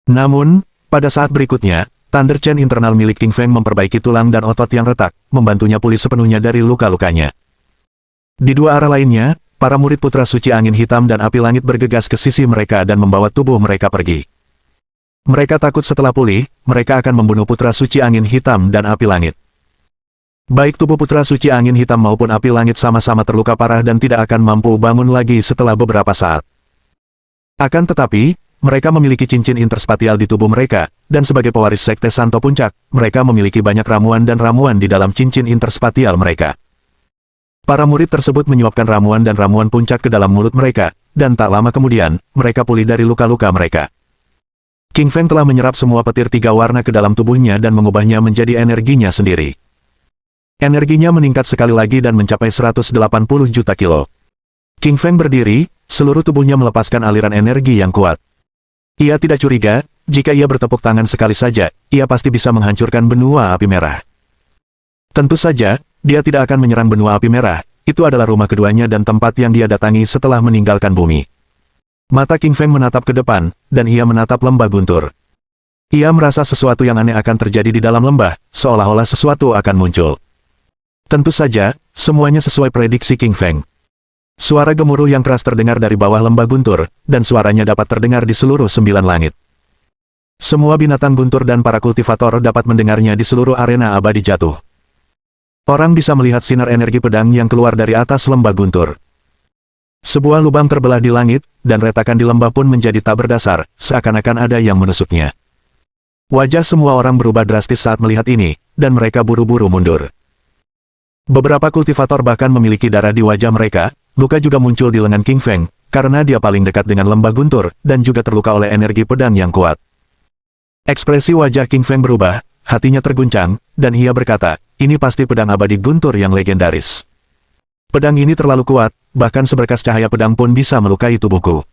Namun, Pada saat berikutnya, Thunder Chain internal milik King Feng memperbaiki tulang dan otot yang retak, membantunya pulih sepenuhnya dari luka-lukanya. Di dua arah lainnya, para murid Putra Suci Angin Hitam dan Api Langit bergegas ke sisi mereka dan membawa tubuh mereka pergi. Mereka takut setelah pulih, mereka akan membunuh Putra Suci Angin Hitam dan Api Langit. Baik tubuh Putra Suci Angin Hitam maupun Api Langit sama-sama terluka parah dan tidak akan mampu bangun lagi setelah beberapa saat. Akan tetapi, mereka memiliki cincin interspatial di tubuh mereka, dan sebagai pewaris Sekte Santo Puncak, mereka memiliki banyak ramuan dan ramuan di dalam cincin interspatial mereka. Para murid tersebut menyuapkan ramuan dan ramuan puncak ke dalam mulut mereka, dan tak lama kemudian, mereka pulih dari luka-luka mereka. King Feng telah menyerap semua petir tiga warna ke dalam tubuhnya dan mengubahnya menjadi energinya sendiri. Energinya meningkat sekali lagi dan mencapai 180 juta kilo. King Feng berdiri, seluruh tubuhnya melepaskan aliran energi yang kuat. Ia tidak curiga, jika ia bertepuk tangan sekali saja, ia pasti bisa menghancurkan benua api merah. Tentu saja, dia tidak akan menyerang benua api merah, itu adalah rumah keduanya dan tempat yang dia datangi setelah meninggalkan bumi. Mata King Feng menatap ke depan, dan ia menatap lembah guntur. Ia merasa sesuatu yang aneh akan terjadi di dalam lembah, seolah-olah sesuatu akan muncul. Tentu saja, semuanya sesuai prediksi King Feng. Suara gemuruh yang keras terdengar dari bawah lembah guntur, dan suaranya dapat terdengar di seluruh 9 langit. Semua binatang guntur dan para kultivator dapat mendengarnya di seluruh arena abadi jatuh. Orang bisa melihat sinar energi pedang yang keluar dari atas lembah guntur. Sebuah lubang terbelah di langit, dan retakan di lembah pun menjadi tak berdasar, seakan-akan ada yang menusuknya. Wajah semua orang berubah drastis saat melihat ini, dan mereka buru-buru mundur. Beberapa kultivator bahkan memiliki darah di wajah mereka. Luka juga muncul di lengan King Feng, karena dia paling dekat dengan lembah guntur, dan juga terluka oleh energi pedang yang kuat. Ekspresi wajah King Feng berubah, hatinya terguncang, dan ia berkata, ini pasti pedang abadi guntur yang legendaris. Pedang ini terlalu kuat, bahkan seberkas cahaya pedang pun bisa melukai tubuhku.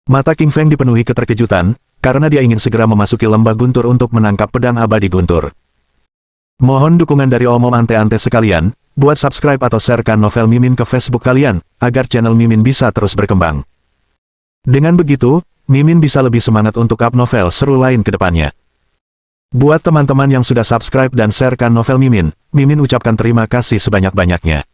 Mata King Feng dipenuhi keterkejutan, karena dia ingin segera memasuki lembah guntur untuk menangkap pedang abadi guntur. Mohon dukungan dari omom ante-ante sekalian. Buat subscribe atau sharekan novel Mimin ke Facebook kalian, agar channel Mimin bisa terus berkembang. Dengan begitu, Mimin bisa lebih semangat untuk up novel seru lain ke depannya. Buat teman-teman yang sudah subscribe dan sharekan novel Mimin, Mimin ucapkan terima kasih sebanyak-banyaknya.